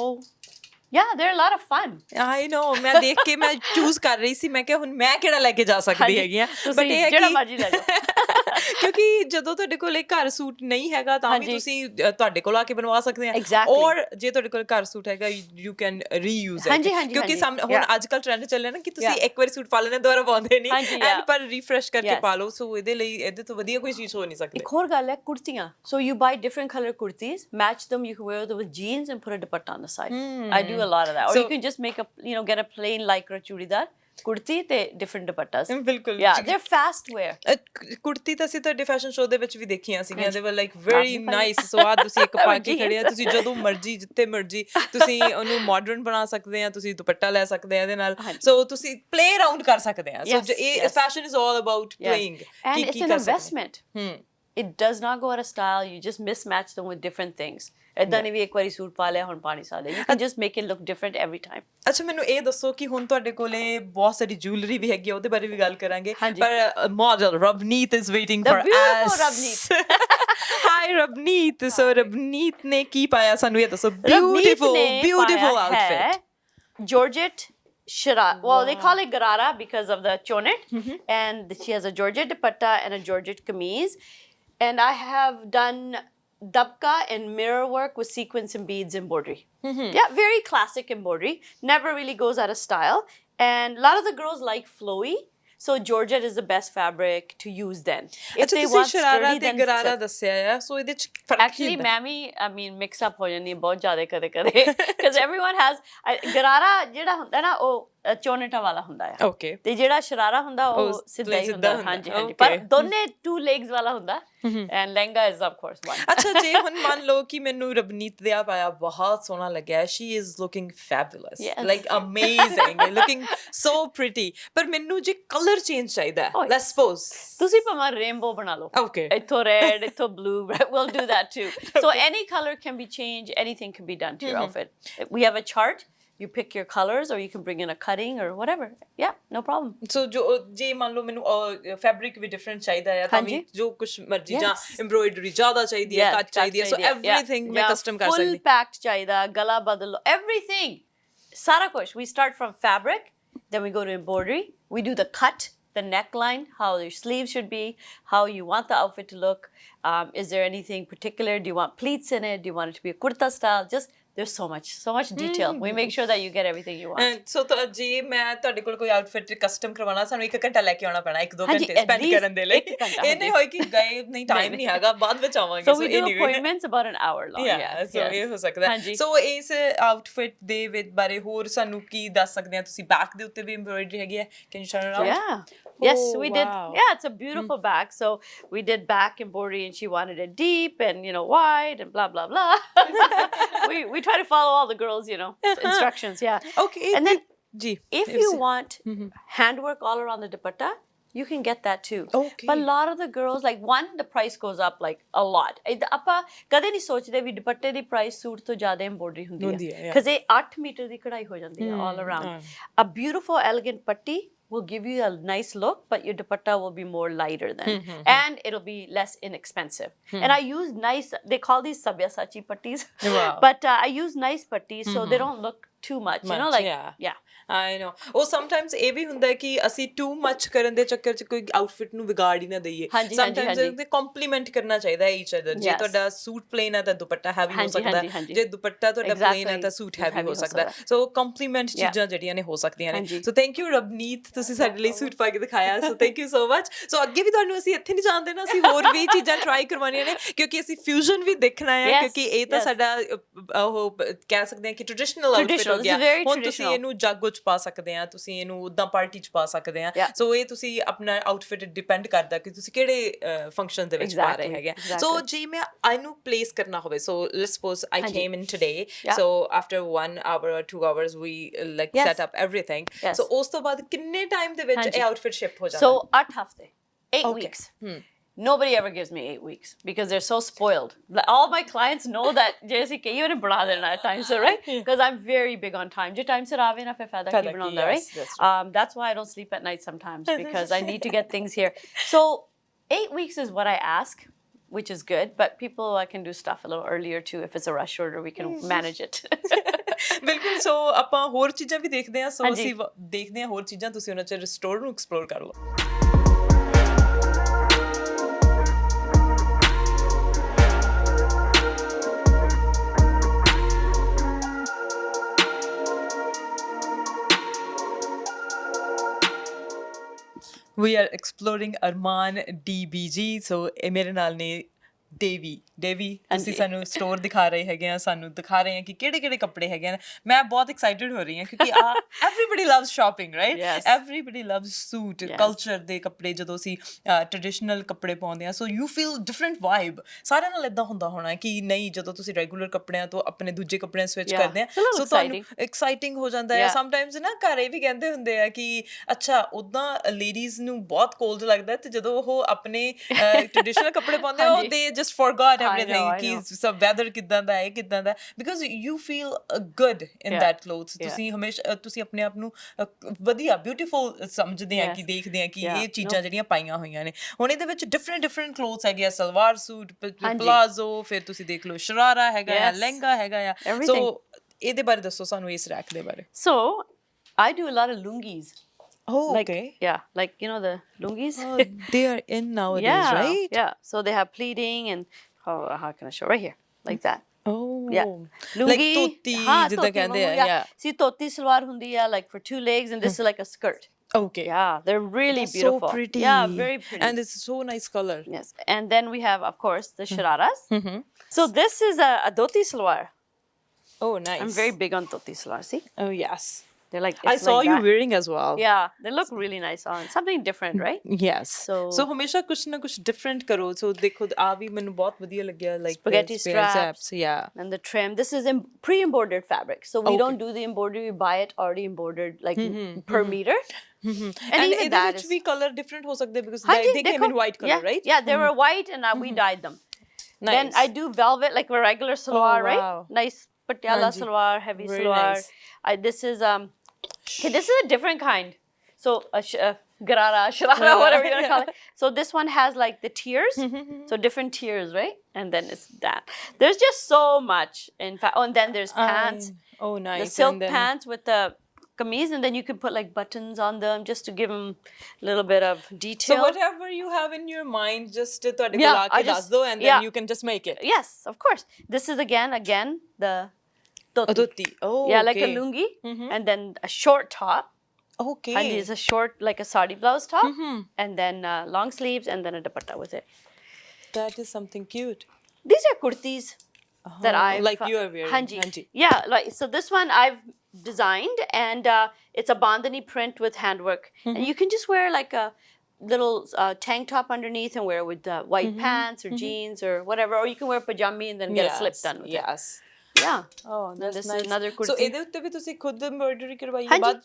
they're a lot of fun. I know. ਮੈਂ ਦੇਖ ਕੇ ਮੈਂ choose ਕਰ ਰਹੀ ਸੀ, ਮੈਂ ਕਿਹਾ ਹੁਣ ਮੈਂ ਕਿਹੜਾ ਲੈ ਕੇ ਜਾ ਸਕਦੀ ਹੈਗੀ ਆ, ਬਟ ਇਹ ਹੈ ਕਿ ਕਿਉਂਕਿ ਜਦੋਂ ਤੁਹਾਡੇ ਕੋਲ ਇੱਕ ਘਰ ਸੂਟ ਨਹੀਂ ਹੈਗਾ ਤਾਂ ਵੀ ਤੁਸੀਂ ਤੁਹਾਡੇ ਕੋਲ ਆ ਕੇ ਬਣਵਾ ਸਕਦੇ ਆ, ਔਰ ਜੇ ਤੁਹਾਡੇ ਕੋਲ ਘਰ ਸੂਟ ਹੈਗਾ ਯੂ ਕੈਨ ਰੀਯੂਜ਼ ਇਟ, ਕਿਉਂਕਿ ਹੁਣ ਅੱਜ ਕੱਲ ਟ੍ਰੈਂਡ ਚੱਲਿਆ ਨਾ ਕਿ ਤੁਸੀਂ ਇੱਕ ਵਾਰੀ ਸੂਟ ਪਾ ਲੈਣਾ ਦੁਬਾਰਾ ਪਾਉਂਦੇ ਨਹੀਂ, ਐਂਡ ਪਰ ਰੀਫਰੈਸ਼ ਕਰਕੇ ਪਾ ਲਓ। ਸੋ ਇਹਦੇ ਲਈ ਇਹਦੇ ਤੋਂ ਵਧੀਆ ਕੋਈ ਚੀਜ਼ ਹੋ ਨਹੀਂ ਸਕਦੀ। ਇੱਕ ਹੋਰ ਗੱਲ ਹੈ ਕੁੜਤੀਆਂ, so you buy different colour kurtis, match them, you can wear them with jeans and put a dupatta on the side. I do a lot of that, or you can just make a, you know, get a plain lycra chudidar ਕੁੜਤੀ ਤੇ different ਦੁਪੱਟਾਸ। ਬਿਲਕੁਲ they're fast wear। ਕੁੜਤੀ ਤਾਂ ਅਸੀਂ ਤੁਹਾਡੇ fashion show ਦੇ ਵਿੱਚ ਵੀ ਦੇਖੀਆਂ ਸੀਗੀਆਂ, they were like very nice। ਸੋ ਆ ਤੁਸੀਂ ਇੱਕ ਪਾ ਕੇ ਖੜੇ ਆ, ਤੁਸੀਂ ਜਦੋਂ ਮਰਜ਼ੀ ਜਿੱਥੇ ਮਰਜ਼ੀ ਤੁਸੀਂ ਉਹਨੂੰ ਮਾਡਰਨ ਬਣਾ ਸਕਦੇ ਆ, ਤੁਸੀਂ ਦੁਪੱਟਾ ਲੈ ਸਕਦੇ ਆ ਇਹਦੇ ਨਾਲ, ਸੋ ਤੁਸੀਂ ਪਲੇ ਅਰਾਊਂਡ ਕਰ ਸਕਦੇ ਆ। ਸੋ ਇਹ fashion is all about playing, and it's an investment। It does not go out of style, you just mismatch them with different things। ਏਦਾਂ ਨਹੀਂ ਵੀ ਇੱਕ ਵਾਰੀ ਸੂਟ ਪਾ ਲਿਆ ਹੁਣ ਪਾ ਨਹੀਂ ਸਕਦੇ, you can just make it look different every time। ਅੱਛਾ ਮੈਨੂੰ ਇਹ ਦੱਸੋ ਕਿ ਹੁਣ ਤੁਹਾਡੇ ਕੋਲੇ ਬਹੁਤ ਸਾਰੀ ਜੁਐਲਰੀ ਵੀ ਹੈਗੀ ਆ, ਉਹਦੇ ਬਾਰੇ ਵੀ ਗੱਲ ਕਰਾਂਗੇ, ਪਰ model Ravneet is waiting for us। Hi Ravneet. So Ravneet ਨੇ ਕੀ ਪਾਇਆ ਸਾਨੂੰ ਇਹ ਦੱਸੋ। Beautiful outfit, georgette Shira. Well, they call it garara because of the chonet, and she has a georgette dupatta and a georgette kameez, and I have done dabka and mirror work with sequins and beads embroidery. Yeah, very classic embroidery, never really goes out of style, and a lot of the girls like flowy, so georgette is the best fabric to use then if they want sturdy then garara ਦੱਸਿਆ ਆ, ਸੋ ਇਹਦੇ ਚ ਫਰਕ actually mammy I mean mix up ਹੋ ਜਾਂਦੀ ਬਹੁਤ ਜ਼ਿਆਦਾ ਕਦੇ because everyone has garara ਜਿਹੜਾ ਹੁੰਦਾ ਨਾ ਉਹ ਚੋਨੇਟਾ ਵਾਲਾ ਹੁੰਦਾ ਆ, ਓਕੇ, ਤੇ ਜਿਹੜਾ ਸ਼ਰਾਰਾ ਹੁੰਦਾ ਉਹ ਸਿੱਧਾ ਹੀ ਹੁੰਦਾ। ਹਾਂਜੀ ਹਾਂਜੀ, ਪਰ ਦੋਨੇ 2 legs ਵਾਲਾ ਹੁੰਦਾ, and lehenga is of course one। ਅੱਛਾ ਜੇ ਹੁਣ ਮੰਨ ਲਓ ਕਿ ਮੈਨੂੰ ਰਵਨੀਤ ਦੇ ਆ ਪਾਇਆ ਬਹੁਤ ਸੋਹਣਾ ਲੱਗਿਆ, she is looking fabulous, like amazing, looking so pretty, ਪਰ ਮੈਨੂੰ ਜੇ ਕਲਰ ਚੇਂਜ ਚਾਹੀਦਾ, let's suppose ਤੁਸੀਂ ਭਾਵੇਂ ਰੇਨਬੋ ਬਣਾ ਲਓ, ਓਕੇ, ਇੱਥੋਂ ਰੈਡ ਇੱਥੋਂ blue, we'll do that too। So any color can be changed, anything can be done to your outfit। We have a chart, you pick your colors, or you can bring in a cutting or whatever, yeah, no problem। So ਜੋ ਜੇ ਮੰਨ ਲਓ ਮੈਨੂੰ fabric ਵੀ different ਚਾਹੀਦਾ ਹੈ ਤਾਂ ਵੀ ਜੋ ਕੁਛ ਮਰਜ਼ੀ, ਜਾਂ ਐਮਬ੍ਰੋਇਡਰੀ ਜ਼ਿਆਦਾ ਚਾਹੀਦੀ ਹੈ, ਕੱਟ ਚਾਹੀਦੀ ਹੈ, ਸੋ ਐਵਰੀਥਿੰਗ ਮੈਂ ਕਸਟਮ ਕਰ ਸਕਦੀ, ਫੁੱਲ ਪੈਕਡ ਚਾਹੀਦਾ, ਗਲਾ ਬਦਲ ਲਓ, everything, ਸਾਰਾ ਕੁਛ। We start from fabric, then we go to embroidery, we do the cut, the neckline, how your sleeves should be, how you want the outfit to look, is there anything particular, do you want pleats in it, do you want it to be a kurta style, just there's so much detail। We make sure that you get everything you want। So ਜੇ ਮੈਂ ਤੁਹਾਡੇ ਕੋਲ ਕੋਈ outfit custom ਕਰਵਾਉਣਾ, ਸਾਨੂੰ 1 ਘੰਟਾ ਲੈ ਕੇ ਆਉਣਾ ਪੈਣਾ, 1-2 ਘੰਟੇ ਸਪੈਂਡ ਕਰਨ ਦੇ ਲਈ, ਇਹ ਨਹੀਂ ਹੋਏ ਕਿ ਗਏ ਨਹੀਂ, ਟਾਈਮ ਨਹੀਂ ਹੈਗਾ, ਬਾਅਦ ਵਿੱਚ ਆਵਾਂਗੇ। So we do appointments about an hour long। Yeah, so ਇਹ ਹੋ ਸਕਦਾ। ਸੋ ਇਸ ਆਊਟਫਿਟ ਦੇ ਵਿੱਚ ਬਾਰੇ ਹੋਰ ਸਾਨੂੰ ਕੀ ਦੱਸ ਸਕਦੇ ਆ ਤੁਸੀਂ? ਬੈਕ ਦੇ ਉੱਤੇ ਵੀ ਐਮਬ੍ਰੋਇਡਰੀ ਹੈਗੀ ਹੈ, can you turn it around? Yeah, yes, we did। Yeah, it's a beautiful back, so we did back embroidery, and she wanted it deep and, you know, wide and blah blah blah। we try to follow all the girls, you know, instructions। Yeah, okay। And then if you want handwork all around the dupatta, you can get that too। Okay। But a lot of the girls, like, one, the price goes up like a lot। ਆਪਾਂ ਕਦੇ ਨਹੀਂ ਸੋਚਦੇ ਵੀ ਦੁਪੱਟੇ ਦੀ price suit ਤੋਂ ਜ਼ਿਆਦਾ embroidery ਹੁੰਦੀ ਹੈ, because ਇਹ 8 ਮੀਟਰ ਦੀ ਕਢਾਈ ਹੋ ਜਾਂਦੀ ਹੈ all around। A beautiful elegant patti will give you a nice look, but your dupatta will be more lighter then, and it'll be less inexpensive। And I use nice, they call these sabyasachi pattis, but I use nice pattis so they don't look too much, you know, like yeah I know। ਉਹ sometimes ਇਹ ਵੀ ਹੁੰਦਾ ਹੈ ਕਿ ਅਸੀਂ too much ਕਰਨ ਦੇ ਚੱਕਰ 'ਚ ਕੋਈ ਆਊਟਫਿਟ ਨੂੰ ਵਿਗਾੜ ਹੀ ਨਾ ਦਈਏ। ਸਮਟਾਈਮਸ ਇਹਦੇ ਕੰਪਲੀਮੈਂਟ ਕਰਨਾ ਚਾਹੀਦਾ ਹੈ ਈਚ ਅਦਰ। ਜੇ ਤੁਹਾਡਾ ਸੂਟ ਪਲੇਨ ਹੈ ਤਾਂ ਦੁਪੱਟਾ ਹੈਵੀ ਹੋ ਸਕਦਾ ਹੈ, ਜੇ ਦੁਪੱਟਾ ਤੁਹਾਡਾ ਪਲੇਨ ਹੈ ਤਾਂ ਸੂਟ ਹੈਵੀ ਹੋ ਸਕਦਾ ਹੈ। ਸੋ ਕੰਪਲੀਮੈਂਟ ਚੀਜ਼ਾਂ ਜਿਹੜੀਆਂ ਨੇ ਹੋ ਸਕਦੀਆਂ ਨੇ। ਸੋ ਥੈਂਕ ਯੂ ਰਵਨੀਤ, ਤੁਸੀਂ ਸਾਡੇ ਲਈ ਸੂਟ ਪਾ ਕੇ ਦਿਖਾਇਆ, so thank you so much. So ਅੱਗੇ ਵੀ ਤੁਹਾਨੂੰ ਅਸੀਂ ਇੱਥੇ ਨਹੀਂ ਜਾਣ ਦੇਣਾ, ਅਸੀਂ ਹੋਰ ਵੀ ਚੀਜ਼ਾਂ ਟਰਾਈ ਕਰਵਾਉਣੀਆਂ ਨੇ, ਕਿਉਂਕਿ ਅਸੀਂ ਫਿਊਜ਼ਨ ਵੀ ਦੇਖਣਾ ਹੈ, ਕਿਉਂਕਿ ਇਹ ਤਾਂ ਸਾਡਾ ਉਹ ਕਹਿ ਸਕਦੇ ਹਾਂ ਕਿ ਟ੍ਰੈਡੀਸ਼ਨਲ ਆਊਟਫਿਟ ਹੋ ਗਿਆ। ਹੁਣ ਤੁਸੀਂ ਇਹਨੂੰ ਜਾਗੋ 'ਚ ਪਾ ਸਕਦੇ ਆ, ਤੁਸੀਂ ਇਹਨੂੰ ਉੱਦਾਂ ਪਾਰਟੀ 'ਚ ਪਾ ਸਕਦੇ ਆ। ਸੋ ਇਹ ਤੁਸੀਂ ਆਪਣਾ ਆਊਟਫਿਟ ਡਿਪੈਂਡ ਕਰਦਾ ਕਿ ਤੁਸੀਂ ਕਿਹੜੇ ਫੰਕਸ਼ਨ ਦੇ ਵਿੱਚ ਪਾ ਰਹੇ ਹੈਗੇ। ਸੋ ਜੇ ਮੈਂ ਇਹਨੂੰ ਪਲੇਸ ਕਰਨਾ ਹੋਵੇ, so let's suppose I came in today, so after 1 hour or 2 hours we like set up everything। ਸੋ ਉਸ ਤੋਂ ਬਾਅਦ ਕਿੰਨੇ ਟਾਈਮ ਦੇ ਵਿੱਚ ਇਹ ਆਊਟਫਿਟ ਸ਼ਿਪ ਹੋ ਜਾਂਦਾ? ਸੋ 8 ਹਫ਼ਤੇ, 8 weeks। Nobody ever gives me 8 weeks because they're so spoiled। All my clients know that जैसे कई बार बना देना है time से, right? Because I'm very big on time। जो time से आवे ना फिर फायदा की बनाऊंगा, right? That's why I don't sleep at night sometimes, because I need to get things here। So 8 weeks is what I ask, which is good, but people can do stuff a little earlier too if it's a rush order, we can manage it। ਬਿਲਕੁਲ। ਸੋ ਆਪਾਂ ਹੋਰ ਚੀਜ਼ਾਂ ਵੀ ਦੇਖਦੇ ਹਾਂ, ਸੋ ਅਸੀਂ ਦੇਖਦੇ ਹਾਂ ਹੋਰ ਚੀਜ਼ਾਂ, ਤੁਸੀਂ ਉਹਨਾਂ 'ਚ ਸਟੋਰ ਨੂੰ ਐਕਸਪਲੋਰ ਕਰ ਲਓ। We are exploring Arman DBG. So ਇਹ ਮੇਰੇ ਨਾਲ ਨੇ ਦੇਵੀ ਤੁਸੀਂ ਸਾਨੂੰ ਸਟੋਰ ਦਿਖਾ ਰਹੇ ਹੈਗੇ ਆ, ਸਾਨੂੰ ਦਿਖਾ ਰਹੇ ਆ ਕਿ ਕਿਹੜੇ ਕਿਹੜੇ ਕੱਪੜੇ ਹੈਗੇ ਆ। ਮੈਂ ਬਹੁਤ ਐਕਸਾਈਟਿਡ ਹੋ ਰਹੀ ਹਾਂ ਕਿਉਂਕਿ everybody loves shopping, right? Everybody loves suit culture ਦੇ ਕੱਪੜੇ। ਜਦੋਂ ਅਸੀਂ ਟ੍ਰੈਡੀਸ਼ਨਲ ਕੱਪੜੇ ਪਾਉਂਦੇ ਆ so you feel different vibe. ਸਾਰਿਆਂ ਨਾਲ ਇੱਦਾਂ ਹੁੰਦਾ ਹੋਣਾ ਕਿ ਨਹੀਂ, ਜਦੋਂ ਤੁਸੀਂ ਰੈਗੂਲਰ ਕੱਪੜਿਆਂ ਤੋਂ ਆਪਣੇ ਦੂਜੇ ਕੱਪੜਿਆਂ ਸਵਿਚ ਕਰਦੇ ਆ ਸੋ ਤੁਹਾਨੂੰ ਐਕਸਾਈਟਿੰਗ ਹੋ ਜਾਂਦਾ ਹੈ। ਸਮਟਾਈਮਸ ਨਾ ਘਰੇ ਵੀ ਕਹਿੰਦੇ ਹੁੰਦੇ ਆ ਕਿ ਅੱਛਾ ਉੱਦਾਂ ਲੇਡੀਜ਼ ਨੂੰ ਬਹੁਤ ਕੋਲਡ ਲੱਗਦਾ ਤੇ ਜਦੋਂ ਉਹ ਆਪਣੇ ਟ੍ਰੈਡੀਸ਼ਨਲ ਕੱਪੜੇ ਪਾਉਂਦੇ ਆ ਉਹ ਦੇ just forgot everything ਕਿ ਸਭ weather ਕਿੱਦਾਂ ਦਾ ਹੈ ਕਿੱਦਾਂ ਦਾ, because you feel good in that clothes। ਤੁਸੀਂ ਹਮੇਸ਼ਾ ਤੁਸੀਂ ਆਪਣੇ ਆਪ ਨੂੰ ਵਧੀਆ ਬਿਊਟੀਫੁਲ ਸਮਝਦੇ ਆ ਕਿ ਦੇਖਦੇ ਆ ਕਿ ਇਹ ਚੀਜ਼ਾਂ ਜਿਹੜੀਆਂ ਪਾਈਆਂ ਹੋਈਆਂ ਨੇ। ਹੁਣ ਇਹਦੇ ਵਿੱਚ ਡਿਫਰੈਂਟ ਕਲੋਥਸ ਹੈਗੇ ਆ, ਸਲਵਾਰ ਸੂਟ, ਪਲਾਜ਼ੋ, ਫਿਰ ਤੁਸੀਂ ਦੇਖ ਲਓ ਸ਼ਰਾਰਾ ਹੈਗਾ ਆ, ਲਹਿੰਗਾ ਹੈਗਾ ਆ। ਸੋ ਇਹਦੇ ਬਾਰੇ ਦੱਸੋ ਸਾਨੂੰ ਇਸ ਰੈਕ ਦੇ ਬਾਰੇ। So I do a lot of lungis. Oh, like, okay. Yeah, like, you know, the lungis. Oh, they are in nowadays, right? Yeah. So they have pleating and how can I show? Right here, like that. Oh. Yeah. Lungi. Like toti, jidda kehde hai. Yeah. See, toti salwar hundi hai, like for 2 legs, and this is like a skirt. Okay. Yeah, they're really That's beautiful. So pretty. Yeah, very pretty. And it's so nice color. Yes. And then we have, of course, the shararas. So this is a dhoti salwar. Oh, nice. I'm very big on dhoti salwar. See? Oh, yes. They're like, I saw you wearing as well. Yeah, they look really nice on. Something different, right? Yes. So ਹਮੇਸ਼ਾ ਕੁਛ ਨਾ ਕੁਛ different ਕਰੋ। So ਦੇਖੋ ਆ ਵੀ ਮੈਨੂੰ ਬਹੁਤ ਵਧੀਆ ਲੱਗਿਆ, like spaghetti straps. Yeah. And the trim. This is pre-embroidered fabric. So we don't do the embroidery. We buy it already embroidered, like per meter. And even that is... we color different ਹੋ ਸਕਦੇ because they came in white color, right? Yeah, they were white and we dyed them. Nice. Then I do velvet, like a regular salwar, right? Nice patiala salwar, heavy salwar. This is okay, this is a different kind. So garara, sharara, whatever you want to call it. So this one has like the tiers, so different tiers, right? And then it's that. There's just so much. In fact, and then there's pants. Oh, nice. The silk pants with the kameez, and then you can put like buttons on them just to give them a little bit of detail. So whatever you have in your mind, just ਤੁਹਾਡੇ ਕੋਲ ਆ ਕੇ ਦੱਸ ਦਿਓ and then you can just make it. Yes, of course. This is again the dhoti. Oh, yeah, like a lungi, and then a short top. Okay. And it's a short, like a sari blouse top, and then long sleeves, and then a dupatta with it. That is something cute. These are kurtis that I like you are wearing. Hanji. Yeah, like so. This one I've designed, and it's a bandhani print with handwork, and you can just wear like a little tank top underneath and wear it with white pants or jeans or whatever, or you can wear pajami and then get a slip done with it. Yes. Yeah. Oh, that's this nice. is another kurti. So ਇਹਦੇ ਉੱਤੇ ਵੀ ਤੁਸੀਂ ਖੁਦ embroidery ਕਰਵਾਈ ਹੈ ਬਾਅਦ?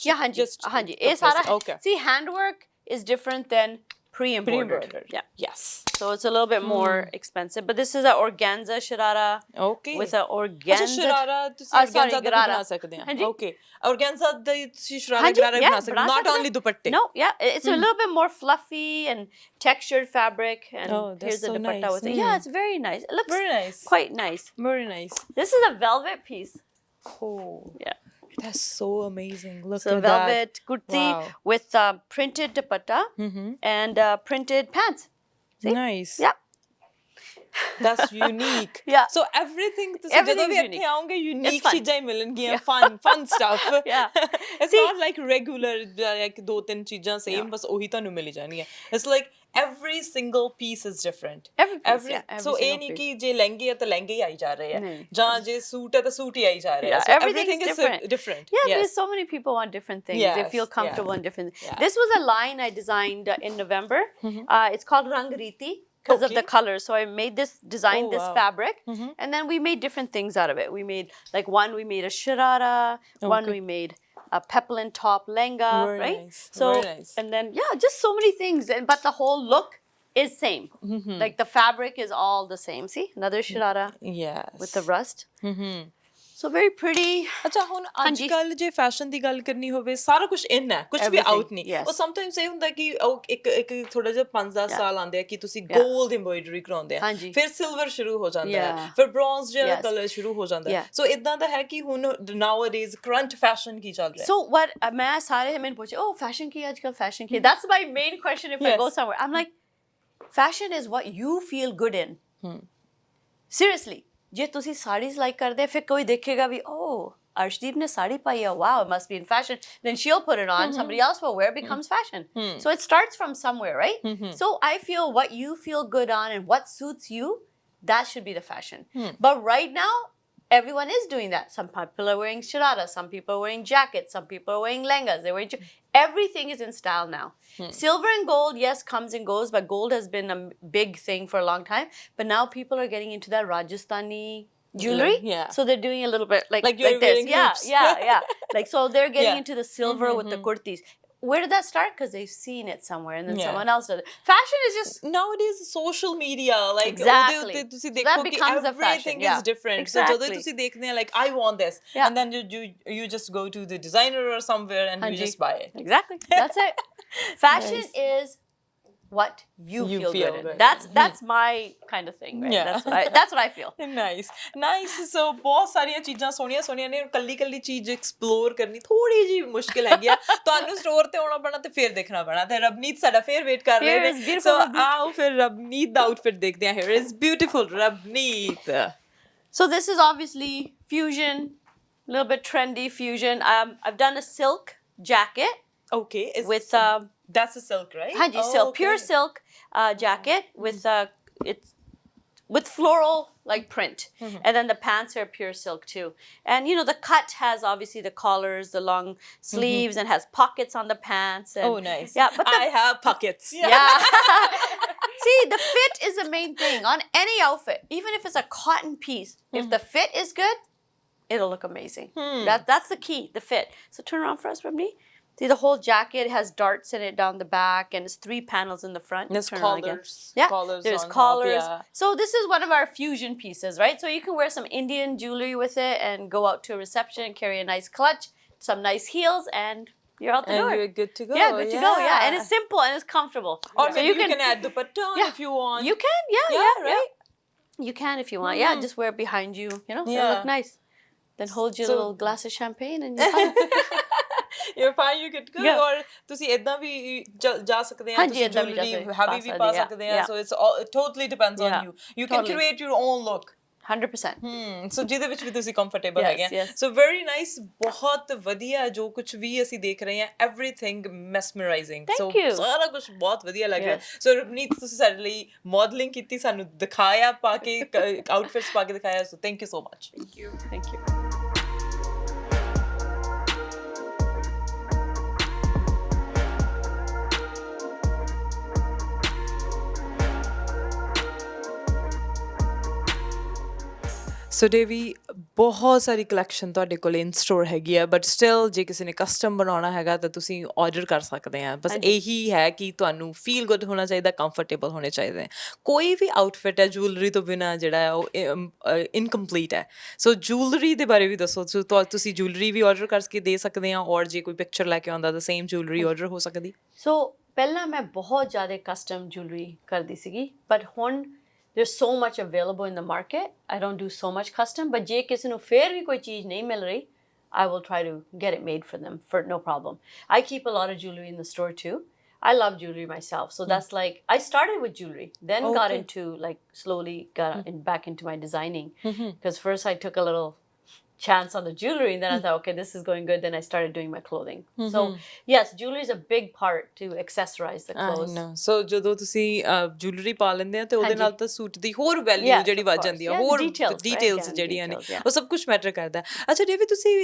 ਹਾਂਜੀ ਇਹ ਸਾਰਾ। See, handwork is different than pre-embroidered. Yeah. Yes. So it's a little bit more expensive, but this is an organza sharara. Okay. With an organza. ਅੱਛਾ ਸ਼ਰਾਰਾ ਤੁਸੀਂ organza ਦਾ ਬਣਾ ਸਕਦੇ ਆ। Okay. Organza ਦਾ ਤੁਸੀਂ ਸ਼ਰਾਰਾ ਗਰਾਰਾ ਬਣਾ ਸਕਦੇ, not only ਦੁਪੱਟੇ. No, yeah, it's a little bit more fluffy and textured fabric, and here's the dupatta with it. Yeah, it's very nice. It looks very nice. Quite nice. Very nice. This is a velvet piece. Oh. Yeah. That's so amazing. Look at that. Velvet kurti with printed dupatta and printed pants. See? Nice. Yeah. That's unique. Yeah. So everything ਤੁਸੀਂ ਜਦੋਂ ਵੀ ਇੱਥੇ ਆਉਂਗੇ unique ਚੀਜ਼ਾਂ ਹੀ ਮਿਲਣਗੀਆਂ, fun stuff. Yeah. It's not like regular like ਦੋ ਤਿੰਨ ਚੀਜ਼ਾਂ same ਬਸ ਉਹੀ ਤੁਹਾਨੂੰ ਮਿਲ ਜਾਣਗੀਆਂ. It's like every single piece is different. Every so ਇਹ ਨਹੀਂ ਕਿ ਜੇ ਲਹਿੰਗੇ ਆ ਤਾਂ ਲਹਿੰਗੇ ਹੀ ਆਈ ਜਾ ਰਹੇ ਆ, ਜਾਂ ਜੇ ਸੂਟ ਹੈ ਤਾਂ ਸੂਟ ਹੀ ਆਈ ਜਾ ਰਹੇ ਆ. So everything is different. Yeah, because so many people want different things. They feel comfortable in different things. This was a line I designed in November. It's called Rang Riti. Because of the colors. So I made designed this fabric, and then we made different things out of it. We made, like one we made a sharara, one we made a peplin top lenga, right? Nice. So, very nice. And then, just so many things. But the whole look is same. Like the fabric is all the same. See, another sharara with the rust. So very pretty. ਅੱਛਾ ਹੁਣ ਅੱਜ ਕੱਲ ਜੇ fashion ਦੀ ਗੱਲ ਕਰਨੀ ਹੋਵੇ ਸਾਰਾ ਕੁਝ ਇਨ ਹੈ, ਕੁਝ ਵੀ ਆਊਟ ਨਹੀਂ। ਉਹ ਸਮਟਾਈਮਸ ਇਹ ਹੁੰਦਾ ਕਿ ਉਹ ਇੱਕ ਥੋੜਾ ਜਿਹਾ 5-10 ਸਾਲ ਆਉਂਦੇ ਆ ਕਿ ਤੁਸੀਂ 골ਡ ਐਮਬ੍ਰੋਇਡਰੀ ਕਰਾਉਂਦੇ ਆ, ਫਿਰ ਸਿਲਵਰ ਸ਼ੁਰੂ ਹੋ ਜਾਂਦਾ ਹੈ, ਫਿਰ ਬ੍ਰੌਂਜ਼ ਜਿਹਾ ਕਲਰ ਸ਼ੁਰੂ ਹੋ ਜਾਂਦਾ ਹੈ। ਸੋ ਇਦਾਂ ਦਾ ਹੈ ਕਿ ਹੁਣ ਨਾਊਅਡੇਜ਼ ਕਰੰਟ ਫੈਸ਼ਨ ਕੀ ਚੱਲ ਰਿਹਾ? So what ਮੈਂ ਸਾਰੇ ਮੈਨੂੰ ਪੁੱਛੇ, oh fashion ਕੀ ਅੱਜ ਕੱਲ fashion Ki? That's my main question if I go somewhere. I'm like, fashion is what you feel good in. Seriously. ਜੇ ਤੁਸੀਂ ਸਾੜੀਜ਼ ਲਾਈਕ ਕਰਦੇ ਫਿਰ ਕੋਈ ਦੇਖੇਗਾ ਵੀ ਓ Arshdeep ne sari pai hai, wow, it must be in fashion. Then she'll put it on, somebody else will wear it, becomes fashion. So it starts from somewhere, right? So I feel what you feel good on and what suits you, that should be the fashion. But right now, everyone is doing that. Some people are wearing shararas, some people are wearing jackets, some people are wearing lehengas, they're wearing... Everything is in style now. Silver and gold, yes, comes and goes, but gold has been a big thing for a long time. But now people are getting into that Rajasthani jewelry. Yeah. So they're doing a little bit like you're this. wearing hoops. Yeah. Like, so they're getting into the silver with the kurtis. Where did that start? Because they've seen it somewhere and then someone else does it. Fashion is just... Nowadays, social media, like, exactly. ਤੁਸੀਂ So ਦੇਖੋ that ਕਿ becomes a fashion. everything is different. Exactly. So ਜਦੋਂ ਤੁਸੀਂ ਦੇਖਦੇ ਆ, like, I want this. And then you just go to the designer or somewhere and you just buy it. Exactly. That's it. Fashion is what you feel good in. That's my kind of thing, right? Yeah. That's what I feel. Nice. So ਬਹੁਤ ਸਾਰੀਆਂ ਚੀਜ਼ਾਂ ਸੋਹਣੀਆਂ ਨੇ, ਕੱਲੀ ਚੀਜ਼ explore ਕਰਨੀ ਥੋੜੀ ਜੀ ਮੁਸ਼ਕਿਲ ਹੈਗੀ ਆ। ਤੁਹਾਨੂੰ ਸਟੋਰ ਤੇ ਆਉਣਾ ਪੈਣਾ ਤੇ ਫਿਰ ਦੇਖਣਾ ਪੈਣਾ। ਤੇ ਰਬਨੀਤ ਸਾਡਾ ਫੇਰ ਵੇਟ ਕਰ ਰਹੇ ਨੇ, ਸੋ ਆਓ ਫਿਰ ਰਬਨੀਤ ਦਾ ਆਊਟਫਿਟ ਦੇਖਦੇ ਆ। Here is beautiful Rabneet. So this is obviously fusion, a little bit trendy fusion. I've done a silk jacket. Okay. With that's a silk, right? Hanji, silk, okay. Pure silk jacket with it's with floral like print, and then the pants are pure silk too. And you know the cut has obviously the collars, the long sleeves, and has pockets on the pants. And, oh, nice. Yeah, but I have pockets. Yeah. See, the fit is the main thing on any outfit, even if it's a cotton piece. If the fit is good, it'll look amazing. That's the key, the fit. So turn around for us, Rabni. See, the whole jacket has darts in it down the back, and it's 3 panels in the front. There's collars. Yeah, collars there's on collars. Top, yeah. So this is one of our fusion pieces, right? So you can wear some Indian jewelry with it and go out to a reception and carry a nice clutch, some nice heels, and you're out the door. And you're good to go. Yeah, good to go. Yeah, and it's simple and it's comfortable. Or so you can add dupatta if you want. You can, yeah, right. You can if you want. Yeah, just wear it behind you. You know, it'll look nice. Then hold your little glass of champagne and you're fine. You're fine, you could go. Or ਤੁਸੀਂ ਇਦਾਂ ਵੀ ਜਾ ਸਕਦੇ ਆ, ਤੁਸੀਂ jewelry heavy ਵੀ ਪਾ ਸਕਦੇ ਆ. So it totally depends on you. You can create your own look. 100%. So ਜਿਹਦੇ ਵਿੱਚ ਵੀ ਤੁਸੀਂ ਕੰਫਰਟੇਬਲ ਹੈਗੇ ਆ. So very nice, ਬਹੁਤ ਵਧੀਆ ਜੋ ਕੁਝ ਵੀ ਅਸੀਂ ਦੇਖ ਰਹੇ ਹਾਂ, everything mesmerizing. So ਸਾਰਾ ਕੁਝ ਬਹੁਤ ਵਧੀਆ ਲੱਗ ਰਿਹਾ. So ਰਵਨੀਤ, ਤੁਸੀਂ ਸਾਡੇ ਲਈ ਮਾਡਲਿੰਗ ਕੀਤੀ, ਸਾਨੂੰ ਦਿਖਾਇਆ ਪਾ ਕੇ, ਆਊਟਫਿਟਸ ਪਾ ਕੇ ਦਿਖਾਇਆ. So thank you so much. Thank you. ਸੋ ਦੇਵੀ, ਬਹੁਤ ਸਾਰੀ ਕਲੈਕਸ਼ਨ ਤੁਹਾਡੇ ਕੋਲ ਇਨ ਸਟੋਰ ਹੈਗੀ ਆ, ਬਟ ਸਟਿਲ ਜੇ ਕਿਸੇ ਨੇ ਕਸਟਮ ਬਣਾਉਣਾ ਹੈਗਾ ਤਾਂ ਤੁਸੀਂ ਆਰਡਰ ਕਰ ਸਕਦੇ ਆ। ਬਸ ਇਹੀ ਹੈ ਕਿ ਤੁਹਾਨੂੰ ਫੀਲ ਗੁੱਡ ਹੋਣਾ ਚਾਹੀਦਾ, ਕੰਫਰਟੇਬਲ ਹੋਣੇ ਚਾਹੀਦੇ। ਕੋਈ ਵੀ ਆਊਟਫਿਟ ਹੈ ਜੂਲਰੀ ਤੋਂ ਬਿਨਾਂ ਜਿਹੜਾ ਹੈ ਉਹ ਇਨਕੰਪਲੀਟ ਹੈ। ਸੋ ਜੂਲਰੀ ਦੇ ਬਾਰੇ ਵੀ ਦੱਸੋ। ਸੋ ਤੁਸੀਂ ਜੂਲਰੀ ਵੀ ਆਰਡਰ ਕਰਕੇ ਦੇ ਸਕਦੇ ਆ, ਔਰ ਜੇ ਕੋਈ ਪਿਕਚਰ ਲੈ ਕੇ ਆਉਂਦਾ ਤਾਂ ਸੇਮ ਜੂਲਰੀ ਆਰਡਰ ਹੋ ਸਕਦੀ। ਸੋ ਪਹਿਲਾਂ ਮੈਂ ਬਹੁਤ ਜ਼ਿਆਦਾ ਕਸਟਮ ਜੂਲਰੀ ਕਰਦੀ ਸੀਗੀ, ਬਟ ਹੁਣ there's so much available in the market. I don't do so much custom, but ਜੇ ਕਿਸੇ ਨੂੰ ਫਿਰ ਵੀ ਕੋਈ ਚੀਜ਼ ਨਹੀਂ ਮਿਲ ਰਹੀ, I will try to get it made for them for no problem. I keep a lot of jewelry in the store too. I love jewelry myself, so that's like I started with jewelry, then got into like slowly got back into my designing, because first I took a little chance on the jewelry and then I thought, okay, this is going good, then I started doing my clothing. So yes, jewelry is a big part to accessorize the clothes. So ਜਦੋਂ ਤੁਸੀਂ jewelry ਪਾ ਲੈਂਦੇ ਆ ਤੇ ਉਹਦੇ ਨਾਲ ਤਾਂ suit ਦੀ ਹੋਰ ਵੈਲਿਊ ਜਿਹੜੀ ਵੱਧ ਜਾਂਦੀ ਆ, ਹੋਰ ਡਿਟੇਲਸ ਜਿਹੜੀਆਂ ਨੇ ਉਹ ਸਭ ਕੁਝ ਮੈਟਰ ਕਰਦਾ। ਅੱਛਾ ਦੇਵੀ, ਤੁਸੀਂ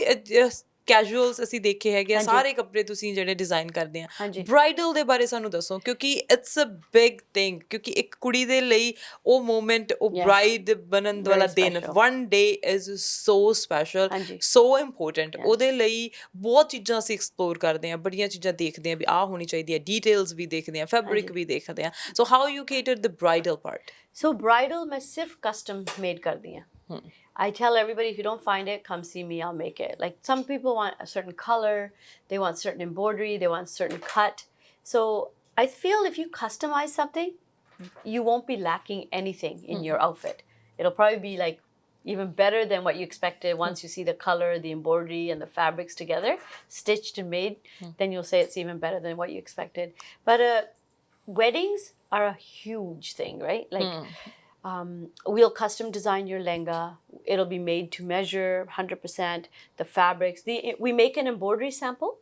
ਕੈਜੂਅਲਸ ਅਸੀਂ ਦੇਖੇ ਹੈਗੇ ਆ, ਸਾਰੇ ਕੱਪੜੇ ਤੁਸੀਂ ਜਿਹੜੇ ਡਿਜ਼ਾਈਨ ਕਰਦੇ ਆ, ਬ੍ਰਾਈਡਲ ਦੇ ਬਾਰੇ ਸਾਨੂੰ ਦੱਸੋ, ਕਿਉਂਕਿ ਇਟਸ ਅ ਬਿਗ ਥਿੰਗ। ਕਿਉਂਕਿ ਇੱਕ ਕੁੜੀ ਦੇ ਲਈ ਉਹ ਮੂਮੈਂਟ, ਉਹ ਬ੍ਰਾਈਡ ਬਣਨ ਵਾਲਾ ਦਿਨ, one day is so special, so important. ਉਹਦੇ ਲਈ ਬਹੁਤ ਚੀਜ਼ਾਂ ਅਸੀਂ ਐਕਸਪਲੋਰ ਕਰਦੇ ਆ, ਬੜੀਆਂ ਚੀਜ਼ਾਂ ਦੇਖਦੇ ਆ ਵੀ ਆਹ ਹੋਣੀ ਚਾਹੀਦੀ ਹੈ, ਡੀਟੇਲਸ ਵੀ ਦੇਖਦੇ ਆ, ਫੈਬਰਿਕ ਵੀ ਦੇਖਦੇ ਆ। So how you cater the bridal part? So bridal ਮੈਂ ਸਿਰਫ ਕਸਟਮ ਮੇਡ ਕਰਦੀ ਹਾਂ। I tell everybody, if you don't find it, come see me, I'll make it. Like some people want a certain color, they want certain embroidery, they want certain cut. So I feel if you customize something, you won't be lacking anything in your outfit. It'll probably be like even better than what you expected once you see the color, the embroidery, and the fabrics together, stitched and made. Then you'll say it's even better than what you expected. But weddings are a huge thing, right? Like We'll custom design your lehenga. It'll be made to measure 100%. The fabrics. We make an embroidery sample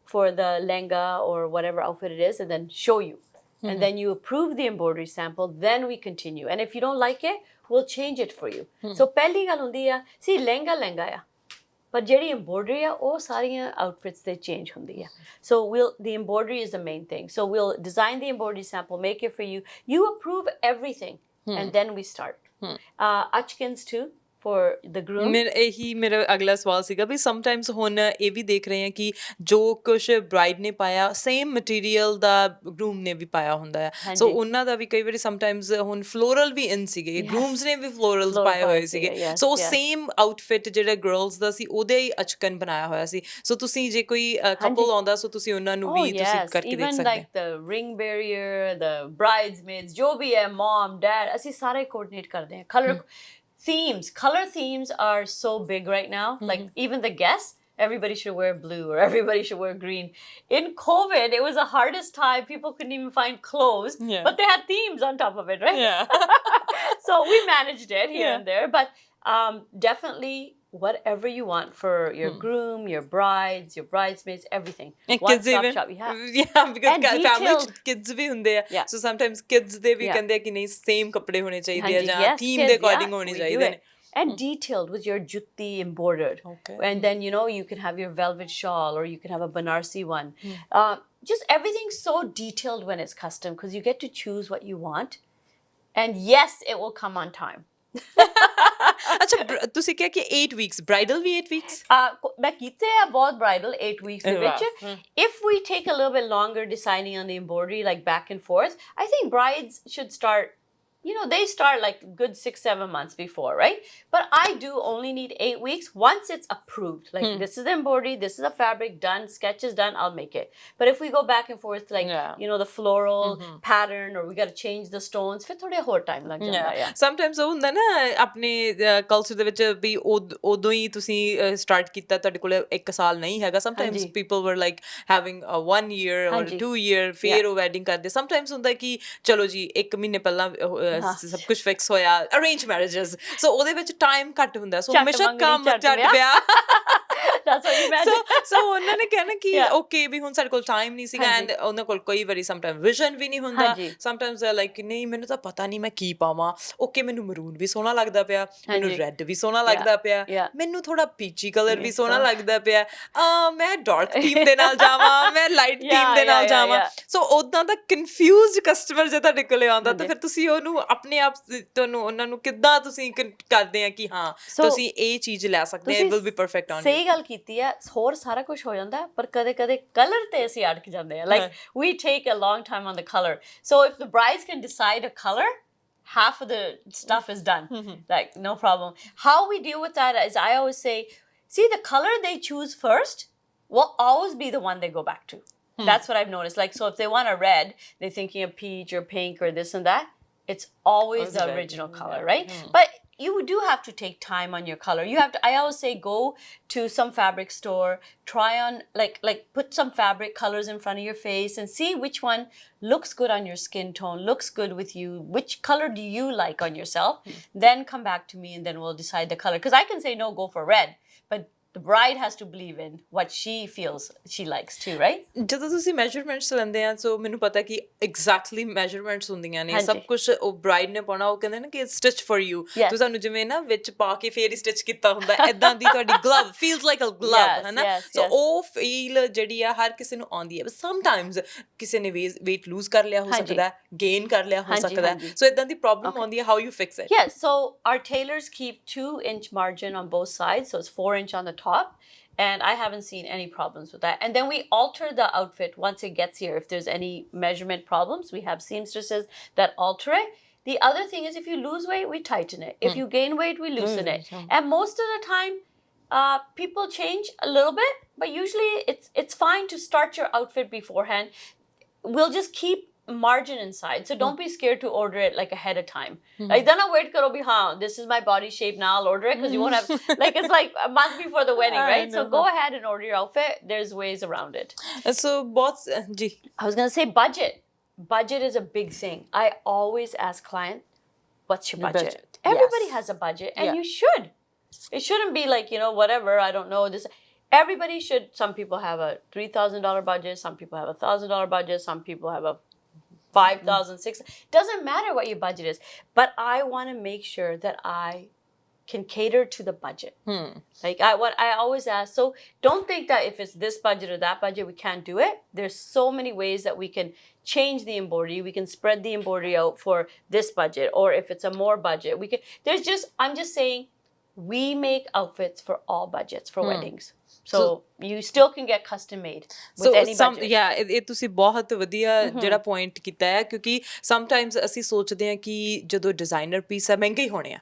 for the lehenga or whatever outfit it is, and then show you. And then you approve the embroidery sample, then we continue. And if you don't like it, we'll change it for you. So ਪਹਿਲੀ ਗੱਲ ਹੁੰਦੀ ਆ, see lehenga ਆ, ਪਰ ਜਿਹੜੀ embroidery ਆ ਉਹ ਸਾਰੀਆਂ outfits ਤੇ change ਹੁੰਦੀ ਆ. So the embroidery is the main thing. So we'll design the embroidery sample, make it for you. You approve everything, and then we start. Achkins too. For the groom. ਇਹੀ ਮੇਰਾ ਅਗਲਾ ਸਵਾਲ ਸੀਗਾ ਵੀ sometimes ਹੁਣ ਇਹ ਵੀ ਦੇਖ ਰਹੇ ਹਾਂ ਕਿ ਜੋ ਕੁਛ ਬ੍ਰਾਈਡ ਨੇ ਪਾਇਆ ਸੇਮ ਮਟੀਰੀਅਲ ਦਾ ਗਰੂਮ ਨੇ ਵੀ ਪਾਇਆ ਹੁੰਦਾ ਹੈ ਸੋ ਉਹਨਾਂ ਦਾ ਵੀ ਕਈ ਵਾਰੀ ਸਮਟਾਈਮਸ ਹੁਣ ਫਲੋਰਲ ਵੀ ਇਨ ਸੀਗੇ ਗਰੂਮਸ ਨੇ ਵੀ ਫਲੋਰਲਸ ਪਾਏ ਹੋਏ ਸੀਗੇ ਸੋ ਸੇਮ ਆਊਟਫਿਟ ਜਿਹੜਾ ਗਰਲਸ ਦਾ ਸੀ ਉਹਦੇ ਹੀ ਅਚਕਨ ਬਣਾਇਆ ਹੋਇਆ ਸੀ ਸੋ ਤੁਸੀਂ ਜੇ ਕੋਈ ਕਪਲ ਆਉਂਦਾ ਸੋ ਤੁਸੀਂ ਉਹਨਾਂ ਨੂੰ ਵੀ ਤੁਸੀਂ ਕਰਕੇ ਦੇਖ ਸਕਦੇ ਹੋ ਲਾਈਕ ਦ ਰਿੰਗ ਬੈਰੀਅਰ ਦ ਬ੍ਰਾਈਡਸਮੇਡਸ ਜੋ ਵੀ ਹੈ ਮਮ ਡੈਡ ਅਸੀਂ ਸਾਰੇ ਕੋਆਰਡੀਨੇਟ ਕਰਦੇ ਹਾਂ colour color themes are so big right now. Like even the guests, everybody should wear blue or everybody should wear green. In COVID, it was the hardest time. People couldn't even find clothes, but they had themes on top of it, right? Yeah. So we managed it here and there, but definitely whatever you want for your groom, your brides, your bridesmaids, everything. And one kids stop shop. Yeah, because family kids भी ਹੁੰਦੇ ਆ. So sometimes kids ਦੇ ਵੀ ਕਹਿੰਦੇ ਆ ਕਿ ਨਹੀਂ same ਕੱਪੜੇ ਹੋਣੇ ਚਾਹੀਦੇ ਆ ਜਾਂ theme ਦੇ according ਹੋਣੇ ਚਾਹੀਦੇ ਨੇ. And detailed with your jutti embroidered. Okay. And then, you can have your velvet shawl or you can have a Banarsi one. Just everything so detailed when it's custom because you get to choose what you want. And yes, it will come on time. ਅੱਛਾ ਤੁਸੀਂ ਕਿਹਾ ਕਿ 8 weeks bridal ਵੀ 8 weeks ਮੈਂ ਕੀਤੇ ਆ ਬਹੁਤ bridal 8 weeks ਦੇ ਵਿੱਚ if we take a little bit longer deciding on the embroidery like back and forth I think brides should start they start like good 6-7 months before, right? But I do only need 8 weeks once it's approved. Like this is the embroidery, this is the fabric done, sketch is done, I'll make it. But if we go back and forth like, the floral pattern or we got to change the stones, ਫਿਰ ਥੋੜਾ ਹੋਰ time ਲੱਗ ਜਾਂਦਾ ਹੈ. Sometimes ਉਹ ਹੁੰਦਾ ਨਾ ਆਪਣੇ culture ਦੇ ਵਿੱਚ ਵੀ ਉਦੋਂ ਹੀ ਤੁਸੀਂ start ਕੀਤਾ ਤੁਹਾਡੇ ਕੋਲ 1 ਸਾਲ ਨਹੀਂ ਹੈਗਾ. Sometimes people were like having a 1 year or 2 year ਫਿਰ ਉਹ wedding ਕਰਦੇ. Sometimes ਹੁੰਦਾ ਕਿ ਚਲੋ ਜੀ 1 ਮਹੀਨੇ ਪਹਿਲਾਂ ਸਭ ਕੁਝ ਫਿਕਸ ਹੋਇਆ ਅਰੇਂਜ ਮੈਰਿਜਸ ਸੋ ਉਹਦੇ ਵਿੱਚ ਟਾਈਮ ਘੱਟ ਹੁੰਦਾ ਸੋ ਹਮੇਸ਼ਾ ਕੰਮ ਝੱਟ ਪਿਆ ਸੋ ਉਹਨਾਂ ਨੇ ਕਹਿਣਾ ਕਿ ਓਕੇ ਵੀ ਹੁਣ ਸਾਡੇ ਕੋਲ ਟਾਈਮ ਨਹੀਂ ਸੀਗਾ ਐਂਡ ਉਹਨਾਂ ਕੋਲ ਕਈ ਵਾਰੀ ਸਮਟਾਈਮ ਵਿਜ਼ਨ ਵੀ ਨਹੀਂ ਹੁੰਦਾ ਸਮਟਾਈਮਸ ਲਾਈਕ ਨਹੀਂ ਮੈਨੂੰ ਤਾਂ ਪਤਾ ਨਹੀਂ ਮੈਂ ਕੀ ਪਾਵਾਂ ਓਕੇ ਮੈਨੂੰ ਮਰੂਨ ਵੀ ਸੋਹਣਾ ਲੱਗਦਾ ਪਿਆ ਮੈਨੂੰ ਰੈੱਡ ਵੀ ਸੋਹਣਾ ਲੱਗਦਾ ਪਿਆ ਮੈਨੂੰ ਥੋੜਾ ਪੀਚੀ ਕਲਰ ਵੀ ਸੋਹਣਾ ਲੱਗਦਾ ਪਿਆ ਮੈਂ ਡਾਰਕ ਥੀਮ ਦੇ ਨਾਲ ਜਾਵਾਂ ਮੈਂ ਲਾਈਟ ਥੀਮ ਦੇ ਨਾਲ ਜਾਵਾਂ ਸੋ ਉਦਾਂ ਦਾ ਕਨਫਿਊਜ਼ਡ ਕਸਟਮਰ ਜੇ ਤੁਹਾਡੇ ਕੋਲ ਆਉਂਦਾ ਤਾਂ ਫਿਰ ਤੁਸੀਂ ਉਹਨੂੰ ਆਪਣੇ ਆਪ ਤੁਹਾਨੂੰ ਉਹਨਾਂ ਨੂੰ ਕਿੱਦਾਂ ਤੁਸੀਂ ਕਰਦੇ ਆ ਕਿ ਹਾਂ ਤੁਸੀਂ ਇਹ ਚੀਜ਼ ਲੈ ਸਕਦੇ ਆ it will be perfect on ਸਹੀ ਗੱਲ ਕੀਤੀ ਆ ਹੋਰ ਸਾਰਾ ਕੁਝ ਹੋ ਜਾਂਦਾ ਪਰ ਕਦੇ ਕਦੇ ਕਲਰ ਤੇ ਅਸੀਂ ਅਟਕ ਜਾਂਦੇ ਆ like we take a long time on the colour so if the brides can decide a colour half of the stuff is done like no problem how we deal with that is I always say see the color they choose first will always be the one they go back to that's what I've noticed like so if they want a red they're thinking of peach or pink or this and that it's always the original color right but you do have to take time on your color you have to I always say go to some fabric store try on like put some fabric colors in front of your face and see which one looks good on your skin tone looks good with you which color do you like on yourself then come back to me and then we'll decide the color because I can say no go for red but the bride has to believe in what she feels she likes too right ਜਦੋਂ ਤੁਸੀਂ ਮੈਜ਼ਰਮੈਂਟਸ ਲੈਂਦੇ ਆ ਸੋ ਮੈਨੂੰ ਪਤਾ ਕਿ exactly ਮੈਜ਼ਰਮੈਂਟਸ ਹੁੰਦੀਆਂ ਨੇ ਸਭ ਕੁਝ ਉਹ ਬ੍ਰਾਈਡ ਨੇ ਪਾਉਣਾ ਉਹ ਕਹਿੰਦੇ ਨੇ ਕਿ ਸਟਿਚ ਫॉर ਯੂ ਤੁਸੀਂ ਸਾਨੂੰ ਜਿਵੇਂ ਨਾ ਵਿੱਚ ਪਾ ਕੇ ਫੇਰ ਹੀ ਸਟਿਚ ਕੀਤਾ ਹੁੰਦਾ ਇਦਾਂ ਦੀ ਤੁਹਾਡੀ glove feels like a glove ਹੈ ਨਾ ਸੋ ਉਹ ਫੀਲ ਜਿਹੜੀ ਆ ਹਰ ਕਿਸੇ ਨੂੰ ਆਉਂਦੀ ਹੈ ਬਟ ਸਮਟਾਈਮਸ ਕਿਸੇ ਨੇ weight lose ਕਰ ਲਿਆ ਹੋ ਸਕਦਾ ਗੇਨ ਕਰ ਲਿਆ ਹੋ ਸਕਦਾ ਸੋ ਇਦਾਂ ਦੀ ਪ੍ਰੋਬਲਮ ਆਉਂਦੀ ਹੈ how you fix it yes so our tailors keep 2-inch margin on both sides so it's 4-inch on the top and I haven't seen any problems with that and then we alter the outfit once it gets here if there's any measurement problems we have seamstresses that alter it the other thing is if you lose weight we tighten it if you gain weight we loosen it and most of the time people change a little bit but usually it's fine to start your outfit beforehand we'll just keep margin inside so don't be scared to order it like ahead of time like then I wait karo bhi this is my body shape now I'll order it because you won't have like it's like a month before the wedding right so go ahead and order your outfit there's ways around it so boss I was going to say budget is a big thing I always ask clients what's your budget? Everybody has a budget, and you should. It shouldn't be like, you know, whatever, I don't know this. Everybody should. Some people have a $3,000 budget, some people have a $1,000 budget, some people have a 5,000, 6,000. Doesn't matter what your budget is, but I want to make sure that I can cater to the budget. Like what I always ask, so don't think that if it's this budget or that budget, we can't do it. There's so many ways that we can change the embroidery. We can spread the embroidery out for this budget, or if it's a more budget, we can, I'm just saying, we make outfits for all budgets for weddings. So you still can get custom made with any budget. ਇਹ ਤੁਸੀਂ ਬਹੁਤ ਵਧੀਆ ਜਿਹੜਾ point ਕੀਤਾ ਹੈ, ਕਿਉਂਕਿ sometimes ਅਸੀਂ ਸੋਚਦੇ ਹਾਂ ਕਿ ਜਦੋਂ ਡਿਜ਼ਾਈਨਰ ਪੀਸ ਹੈ ਮਹਿੰਗੇ ਹੀ ਹੋਣੇ ਆ,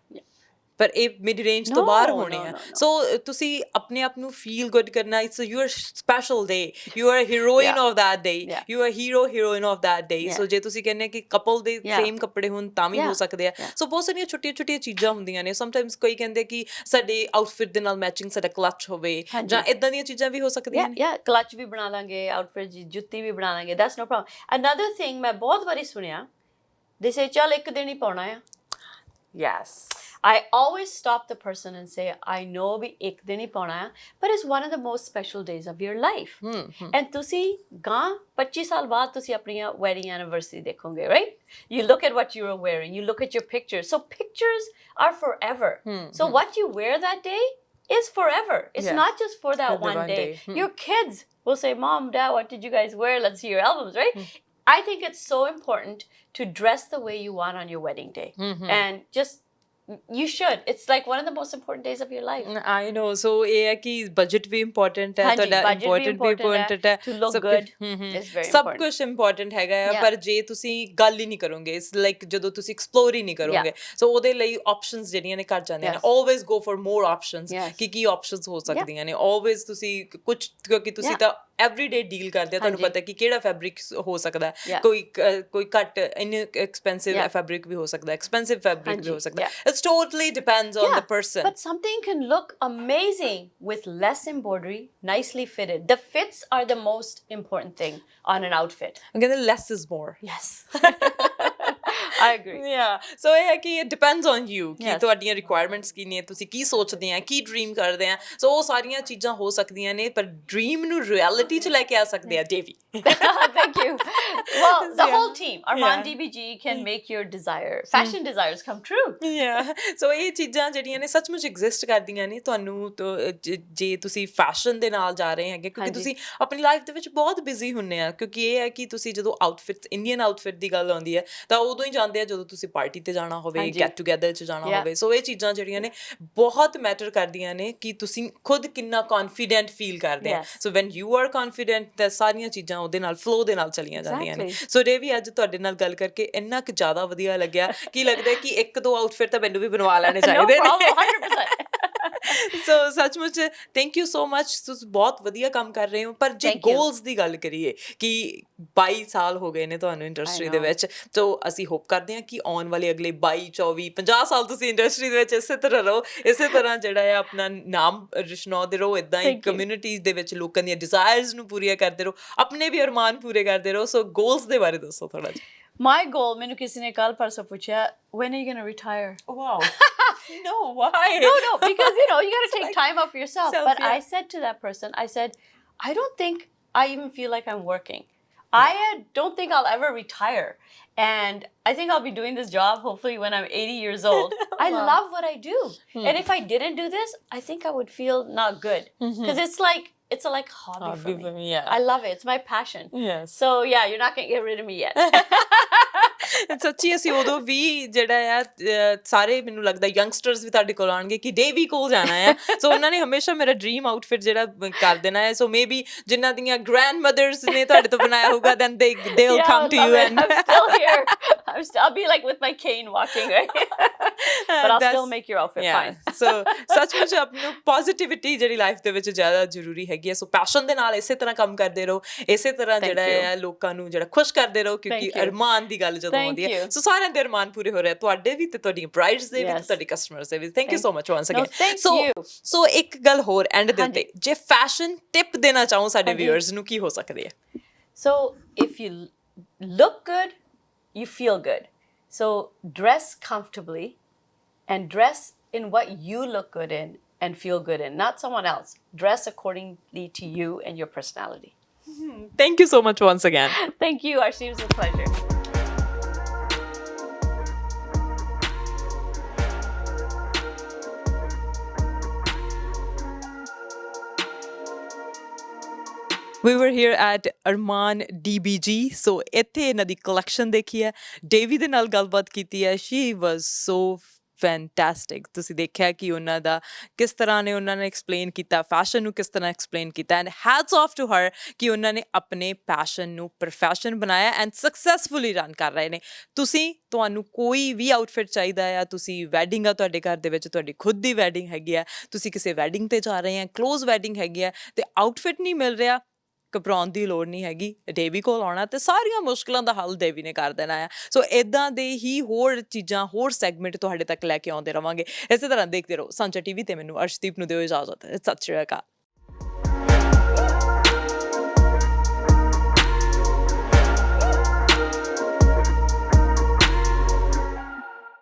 ਪਰ ਇਹ ਮਿਡ ਰੇਂਜ ਤੋਂ ਬਾਹਰ ਹੋਣੇ ਆ। ਸੋ ਤੁਸੀਂ ਆਪਣੇ ਆਪ ਨੂੰ ਫੀਲ ਗੁੱਡ ਕਰਨਾ, it's your special day, you are heroine of that day, you are heroine of that day. So ਜੇ ਤੁਸੀਂ ਕਹਿੰਦੇ ਕਿ ਕਪਲ ਦੇ ਸੇਮ ਕੱਪੜੇ ਹੋਣ ਤਾਂ ਵੀ ਹੋ ਸਕਦੇ ਆ। ਸੋ ਬਹੁਤ ਸਾਰੀਆਂ ਛੋਟੀਆਂ ਛੋਟੀਆਂ ਚੀਜ਼ਾਂ ਹੁੰਦੀਆਂ ਨੇ। ਸਮਟਾਈਮਸ ਕੋਈ ਕਹਿੰਦੇ ਕਿ ਸਾਡੇ ਆਊਟਫਿਟ ਦੇ ਨਾਲ ਮੈਚਿੰਗ ਸਾਡਾ ਕਲਚ ਹੋਵੇ, ਜਾਂ ਇੱਦਾਂ ਦੀਆਂ ਚੀਜ਼ਾਂ ਵੀ ਹੋ ਸਕਦੀਆਂ ਨੇ। ਕਲਚ ਵੀ ਬਣਾ ਲਾਂਗੇ, ਆਊਟਫਿਟ ਦੀ ਜੁੱਤੀ ਵੀ ਬਣਾ ਲਾਂਗੇ, that's no problem. Another thing ਮੈਂ ਬਹੁਤ ਵਾਰੀ ਸੁਣਿਆ, ਦੇ ਸੇ ਚੱਲ ਇੱਕ ਦਿਨ ਹੀ ਪਾਉਣਾ ਆ। Yes. I always stop the person and say, I know we ek din hi pauna hai, but it's one of the most special days of your life. And tusi gaan 25 saal baad tusi apni wedding anniversary dekhonge, right? You look at what you were wearing, you look at your pictures. So pictures are forever. So what you wear that day is forever. It's not just for that one day. Your kids will say, Mom, Dad, what did you guys wear? Let's see your albums, right? I think it's so important to dress the way you want on your wedding day. And just, you should. It's like one of the most important days of your life. I know. So ਇਹ ਹੈ ਕਿ budget ਵੀ important ਹੈ, ਤੁਹਾਡਾ important ਵੀ important ਹੈ, to look good is very ਸਭ important. ਕੁਝ important ਹੈਗਾ ਆ। ਪਰ ਜੇ ਤੁਸੀਂ ਗੱਲ ਹੀ ਨਹੀਂ ਕਰੋਗੇ, ਇਟਸ ਲਾਈਕ ਜਦੋਂ ਤੁਸੀਂ ਐਕਸਪਲੋਰ ਹੀ ਨਹੀਂ ਕਰੋਗੇ, ਸੋ ਉਹਦੇ ਲਈ ਆਪਸ਼ਨਸ ਜਿਹੜੀਆਂ ਨੇ ਘੱਟ ਜਾਂਦੀਆਂ ਨੇ। Always go for more options, Ki options ਹੋ ਸਕਦੀਆਂ ਨੇ। ਆਲਵੇਜ਼ ਤੁਸੀਂ ਕੁਝ, ਕਿਉਂਕਿ ਤੁਸੀਂ ਤਾਂ ਐਵਰੀਡੇ ਡੀਲ ਕਰਦੇ ਆ, ਤੁਹਾਨੂੰ ਪਤਾ ਕਿ ਕਿਹੜਾ ਫੈਬਰਿਕ ਹੋ ਸਕਦਾ ਹੈ। ਕੋਈ ਘੱਟ ਇੰਨੇ ਐਕਸਪੈਂਸਿਵ ਫੈਬਰਿਕ ਵੀ ਹੋ ਸਕਦਾ, ਐਕਸਪੈਂਸਿਵ ਫੈਬਰਿਕ ਵੀ ਹੋ ਸਕਦਾ। It totally depends on the person. But something can look amazing with less embroidery, nicely fitted. The fits are the most important thing on an outfit. Again, less is more. Yes. I agree. Yeah. So ਇਹ ਹੈ ਕਿ it depends on you, ਕਿ ਤੁਹਾਡੀਆਂ requirements ਕੀ ਨੇ, ਤੁਸੀਂ ਕੀ ਸੋਚਦੇ ਆ, ਕੀ dream ਕਰਦੇ ਆ। ਸੋ ਉਹ ਸਾਰੀਆਂ ਚੀਜ਼ਾਂ ਹੋ ਸਕਦੀਆਂ ਨੇ, ਪਰ ਡ੍ਰੀਮ ਨੂੰ ਰਿਐਲਿਟੀ 'ਚ ਲੈ ਕੇ ਆ ਸਕਦੇ ਆ ਦੇਵੀ। Thank you. Well, the whole team, Armand DBG, can make your fashion desires come true. Yeah. So ਇਹ ਚੀਜ਼ਾਂ ਜਿਹੜੀਆਂ ਨੇ ਸੱਚਮੁੱਚ ਐਗਜ਼ਿਸਟ ਕਰਦੀਆਂ ਨੇ। ਤੁਹਾਨੂੰ ਜੇ ਤੁਸੀਂ ਫੈਸ਼ਨ ਦੇ ਨਾਲ ਜਾ ਰਹੇ ਹੈਗੇ, ਕਿਉਂਕਿ ਤੁਸੀਂ ਆਪਣੀ ਲਾਈਫ ਦੇ ਵਿੱਚ ਬਹੁਤ ਬਿਜ਼ੀ ਹੁੰਦੇ ਆ, ਕਿਉਂਕਿ ਇਹ ਹੈ ਕਿ ਤੁਸੀਂ ਜਦੋਂ ਆਊਟਫਿਟ, ਇੰਡੀਅਨ ਆਊਟਫਿਟ ਦੀ ਗੱਲ ਆਉਂਦੀ ਹੈ, ਤਾਂ ਉਦੋਂ ਹੀ ਜਾਂਦੇ ਆ ਜਦੋਂ ਤੁਸੀਂ ਪਾਰਟੀ ਤੇ ਜਾਣਾ ਹੋਵੇ, ਗੈਟ ਟੂਗੈਦਰ 'ਚ ਜਾਣਾ ਹੋਵੇ। ਸੋ ਇਹ ਚੀਜ਼ਾਂ ਜਿਹੜੀਆਂ ਨੇ ਬਹੁਤ ਮੈਟਰ ਕਰਦੀਆਂ ਨੇ ਕਿ ਤੁਸੀਂ ਖੁਦ ਕਿੰਨਾ ਕੌਨਫੀਡੈਂਟ ਫੀਲ ਕਰਦੇ ਆ। So when you are confident, ਤਾਂ ਸਾਰੀਆਂ ਚੀਜ਼ਾਂ ਉਹਦੇ ਨਾਲ ਫਲੋ ਦੇ ਨਾਲ ਚਲੀਆਂ ਜਾਂਦੀਆਂ ਨੇ। ਸੋ ਰੇਵੀ, ਅੱਜ ਤੁਹਾਡੇ ਨਾਲ ਗੱਲ ਕਰਕੇ ਇੰਨਾ ਕੁ ਜ਼ਿਆਦਾ ਵਧੀਆ ਲੱਗਿਆ ਕਿ ਲੱਗਦਾ ਕਿ ਇੱਕ ਦੋ ਆਊਟਫਿਟ ਤਾਂ ਮੈਨੂੰ ਵੀ ਬਣਵਾ ਲੈਣੇ ਚਾਹੀਦੇ ਨੇ। ਸੋ ਸੱਚਮੁੱਚ ਥੈਂਕ ਯੂ ਸੋ ਮਚ, ਤੁਸੀਂ ਬਹੁਤ ਵਧੀਆ ਕੰਮ ਕਰ ਰਹੇ ਹੋ। ਪਰ ਜੇ ਗੋਲਸ ਦੀ ਗੱਲ ਕਰੀਏ ਕਿ 22 ਸਾਲ ਹੋ ਗਏ ਨੇ ਤੁਹਾਨੂੰ ਇੰਡਸਟਰੀ ਦੇ ਵਿੱਚ, ਸੋ ਅਸੀਂ ਹੋਪ ਕਰਦੇ ਹਾਂ ਕਿ ਆਉਣ ਵਾਲੇ ਅਗਲੇ 22, 24, 50 ਸਾਲ ਤੁਸੀਂ ਇੰਡਸਟਰੀ ਦੇ ਵਿੱਚ ਇਸੇ ਤਰ੍ਹਾਂ ਰਹੋ, ਇਸੇ ਤਰ੍ਹਾਂ ਜਿਹੜਾ ਹੈ ਆਪਣਾ ਨਾਮ ਰੋਸ਼ਨਾਉਂਦੇ ਰਹੋ, ਇੱਦਾਂ ਹੀ ਕਮਿਊਨਿਟੀਜ਼ ਦੇ ਵਿੱਚ ਲੋਕਾਂ ਦੀਆਂ ਡਿਜ਼ਾਇਰਸ ਨੂੰ ਪੂਰੀਆਂ ਕਰਦੇ ਰਹੋ, ਆਪਣੇ ਵੀ ਅਰਮਾਨ ਪੂਰੇ ਕਰਦੇ ਰਹੋ। ਸੋ ਗੋਲਸ ਦੇ ਬਾਰੇ ਦੱਸੋ ਥੋੜਾ ਜਿਹਾ। My goal, ਮੈਨੂੰ ਕਿਸੇ ਨੇ ਕੱਲ ਪਰਸੋਂ ਪੁੱਛਿਆ, when are you going to retire? Wow. No, why? No, because you got to take time off yourself. But I said to that person, I said, I don't think I even feel like I'm working. I don't think I'll ever retire. And I think I'll be doing this job hopefully when I'm 80 years old. I love what I do. And if I didn't do this, I think I would feel not good. Because it's like hobby for me. I love it. It's my passion. Yes. So yeah, you're not going to get rid of me yet. ਸੱਚੀ ਅਸੀਂ ਉਦੋਂ ਵੀ ਜਿਹੜਾ ਆ ਸਾਰੇ ਮੈਨੂੰ ਲੱਗਦਾ youngsters ਵੀ ਤੁਹਾਡੇ ਕੋਲ ਆਉਣਗੇ ਕਿ ਡੇਵੀ ਕੋਲ ਜਾਣਾ ਆ। ਸੋ ਉਹਨਾਂ ਨੇ ਹਮੇਸ਼ਾ ਮੇਰਾ ਡ੍ਰੀਮ ਆਊਟਫਿਟ ਜਿਹੜਾ ਕਰ ਦੇਣਾ ਹੈ। ਸੋ ਮੇ ਬੀ ਜਿਨ੍ਹਾਂ ਦੀਆਂ ਗ੍ਰੈਂਡ ਮਦਰਸ ਨੇ ਤੁਹਾਡੇ ਤੋਂ ਬਣਾਇਆ ਹੋਊਗਾ, then they'll come to you. And I'm still here. I'll be like with my cane walking, right? But I'll still make your outfit fine. So ਸੱਚਮੁੱਚ ਆਪਣੀ ਪੋਜ਼ਿਟਿਵਿਟੀ ਜਿਹੜੀ ਲਾਈਫ ਦੇ ਵਿੱਚ ਜ਼ਿਆਦਾ ਜ਼ਰੂਰੀ ਹੈਗੀ ਹੈ। ਸੋ ਪੈਸ਼ਨ ਦੇ ਨਾਲ ਇਸੇ ਤਰ੍ਹਾਂ ਕੰਮ ਕਰਦੇ ਰਹੋ, ਇਸੇ ਤਰ੍ਹਾਂ ਜਿਹੜਾ ਆ ਲੋਕਾਂ ਨੂੰ ਜਿਹੜਾ ਖੁਸ਼ ਕਰਦੇ ਰਹੋ, ਕਿਉਂਕਿ ਅਰਮਾਨ ਦੀ ਗੱਲ ਜਦੋਂ ਆਉਂਦੀ ਹੈ ਸੋ ਸਾਰਿਆਂ ਦੇ ਅਰਮਾਨ ਪੂਰੇ ਹੋ ਰਹੇ, ਤੁਹਾਡੇ ਵੀ ਤੇ ਤੁਹਾਡੀਆਂ ਬ੍ਰਾਈਡਸ ਦੇ ਵੀ ਤੇ ਤੁਹਾਡੇ ਕਸਟਮਰਸ ਦੇ ਵੀ। Thank you so much once again. So ਇੱਕ ਗੱਲ ਹੋਰ ਐਂਡ ਦੇ ਉੱਤੇ, ਜੇ ਫੈਸ਼ਨ ਟਿਪ ਦੇਣਾ ਚਾਹੋ ਸਾਡੇ ਵਿਊਅਰਸ ਨੂੰ, ਕੀ ਹੋ ਸਕਦੇ ਆ? So if you look good, you feel good. So dress comfortably and dress in what you look good in and feel good in, not someone else. Dress accordingly to you and your personality. Thank you so much once again. Thank you, Arshdeep. It was a pleasure. We were here at Arman DBG, so ਇੱਥੇ ਇਹਨਾਂ ਦੀ collection ਦੇਖੀ ਹੈ, ਡੇਵੀ ਦੇ ਨਾਲ ਗੱਲਬਾਤ ਕੀਤੀ ਹੈ. She was so fantastic. ਤੁਸੀਂ ਦੇਖਿਆ ਕਿ ਉਹਨਾਂ ਦਾ ਕਿਸ ਤਰ੍ਹਾਂ ਨੇ ਉਹਨਾਂ ਨੇ ਐਕਸਪਲੇਨ ਕੀਤਾ, ਫੈਸ਼ਨ ਨੂੰ ਕਿਸ ਤਰ੍ਹਾਂ ਐਕਸਪਲੇਨ ਕੀਤਾ, ਐਂਡ ਹੈਟਸ ਆਫ ਟੂ ਹਰ ਕਿ ਉਹਨਾਂ ਨੇ ਆਪਣੇ ਪੈਸ਼ਨ ਨੂੰ ਪ੍ਰੋਫੈਸ਼ਨ ਬਣਾਇਆ ਐਂਡ ਸਕਸੈਸਫੁਲੀ ਰਨ ਕਰ ਰਹੇ ਨੇ. ਤੁਹਾਨੂੰ ਕੋਈ ਵੀ ਆਊਟਫਿਟ ਚਾਹੀਦਾ ਆ, ਤੁਸੀਂ ਵੈਡਿੰਗ ਆ ਤੁਹਾਡੇ ਘਰ ਦੇ ਵਿੱਚ, ਤੁਹਾਡੀ ਖੁਦ ਦੀ ਵੈਡਿੰਗ ਹੈਗੀ ਆ, ਤੁਸੀਂ ਕਿਸੇ ਵੈਡਿੰਗ 'ਤੇ ਜਾ ਰਹੇ ਆ, ਕਲੋਜ਼ ਵੈਡਿੰਗ ਹੈਗੀ ਆ ਅਤੇ ਆਊਟਫਿਟ ਨਹੀਂ ਮਿਲ ਰਿਹਾ, ਘਬਰਾਉਣ ਦੀ ਲੋੜ ਨਹੀਂ ਹੈਗੀ. ਡੇਵੀ ਕੋਲ ਆਉਣਾ ਅਤੇ ਸਾਰੀਆਂ ਮੁਸ਼ਕਿਲਾਂ ਦਾ ਹੱਲ ਡੇਵੀ ਨੇ ਕਰ ਦੇਣਾ ਆ. ਸੋ ਇੱਦਾਂ ਦੇ ਹੀ ਹੋਰ ਚੀਜ਼ਾਂ, ਹੋਰ ਸੈਗਮੈਂਟ ਤੁਹਾਡੇ ਤੱਕ ਲੈ ਕੇ ਆਉਂਦੇ ਰਹਾਂਗੇ. ਇਸੇ ਤਰ੍ਹਾਂ ਦੇਖਦੇ ਰਹੋ ਸਾਂਝਾ TV 'ਤੇ. ਮੈਨੂੰ ਅਰਸ਼ਦੀਪ ਨੂੰ ਦਿਓ ਇਜਾਜ਼ਤ. ਸਤਿ ਸ਼੍ਰੀ ਅਕਾਲ.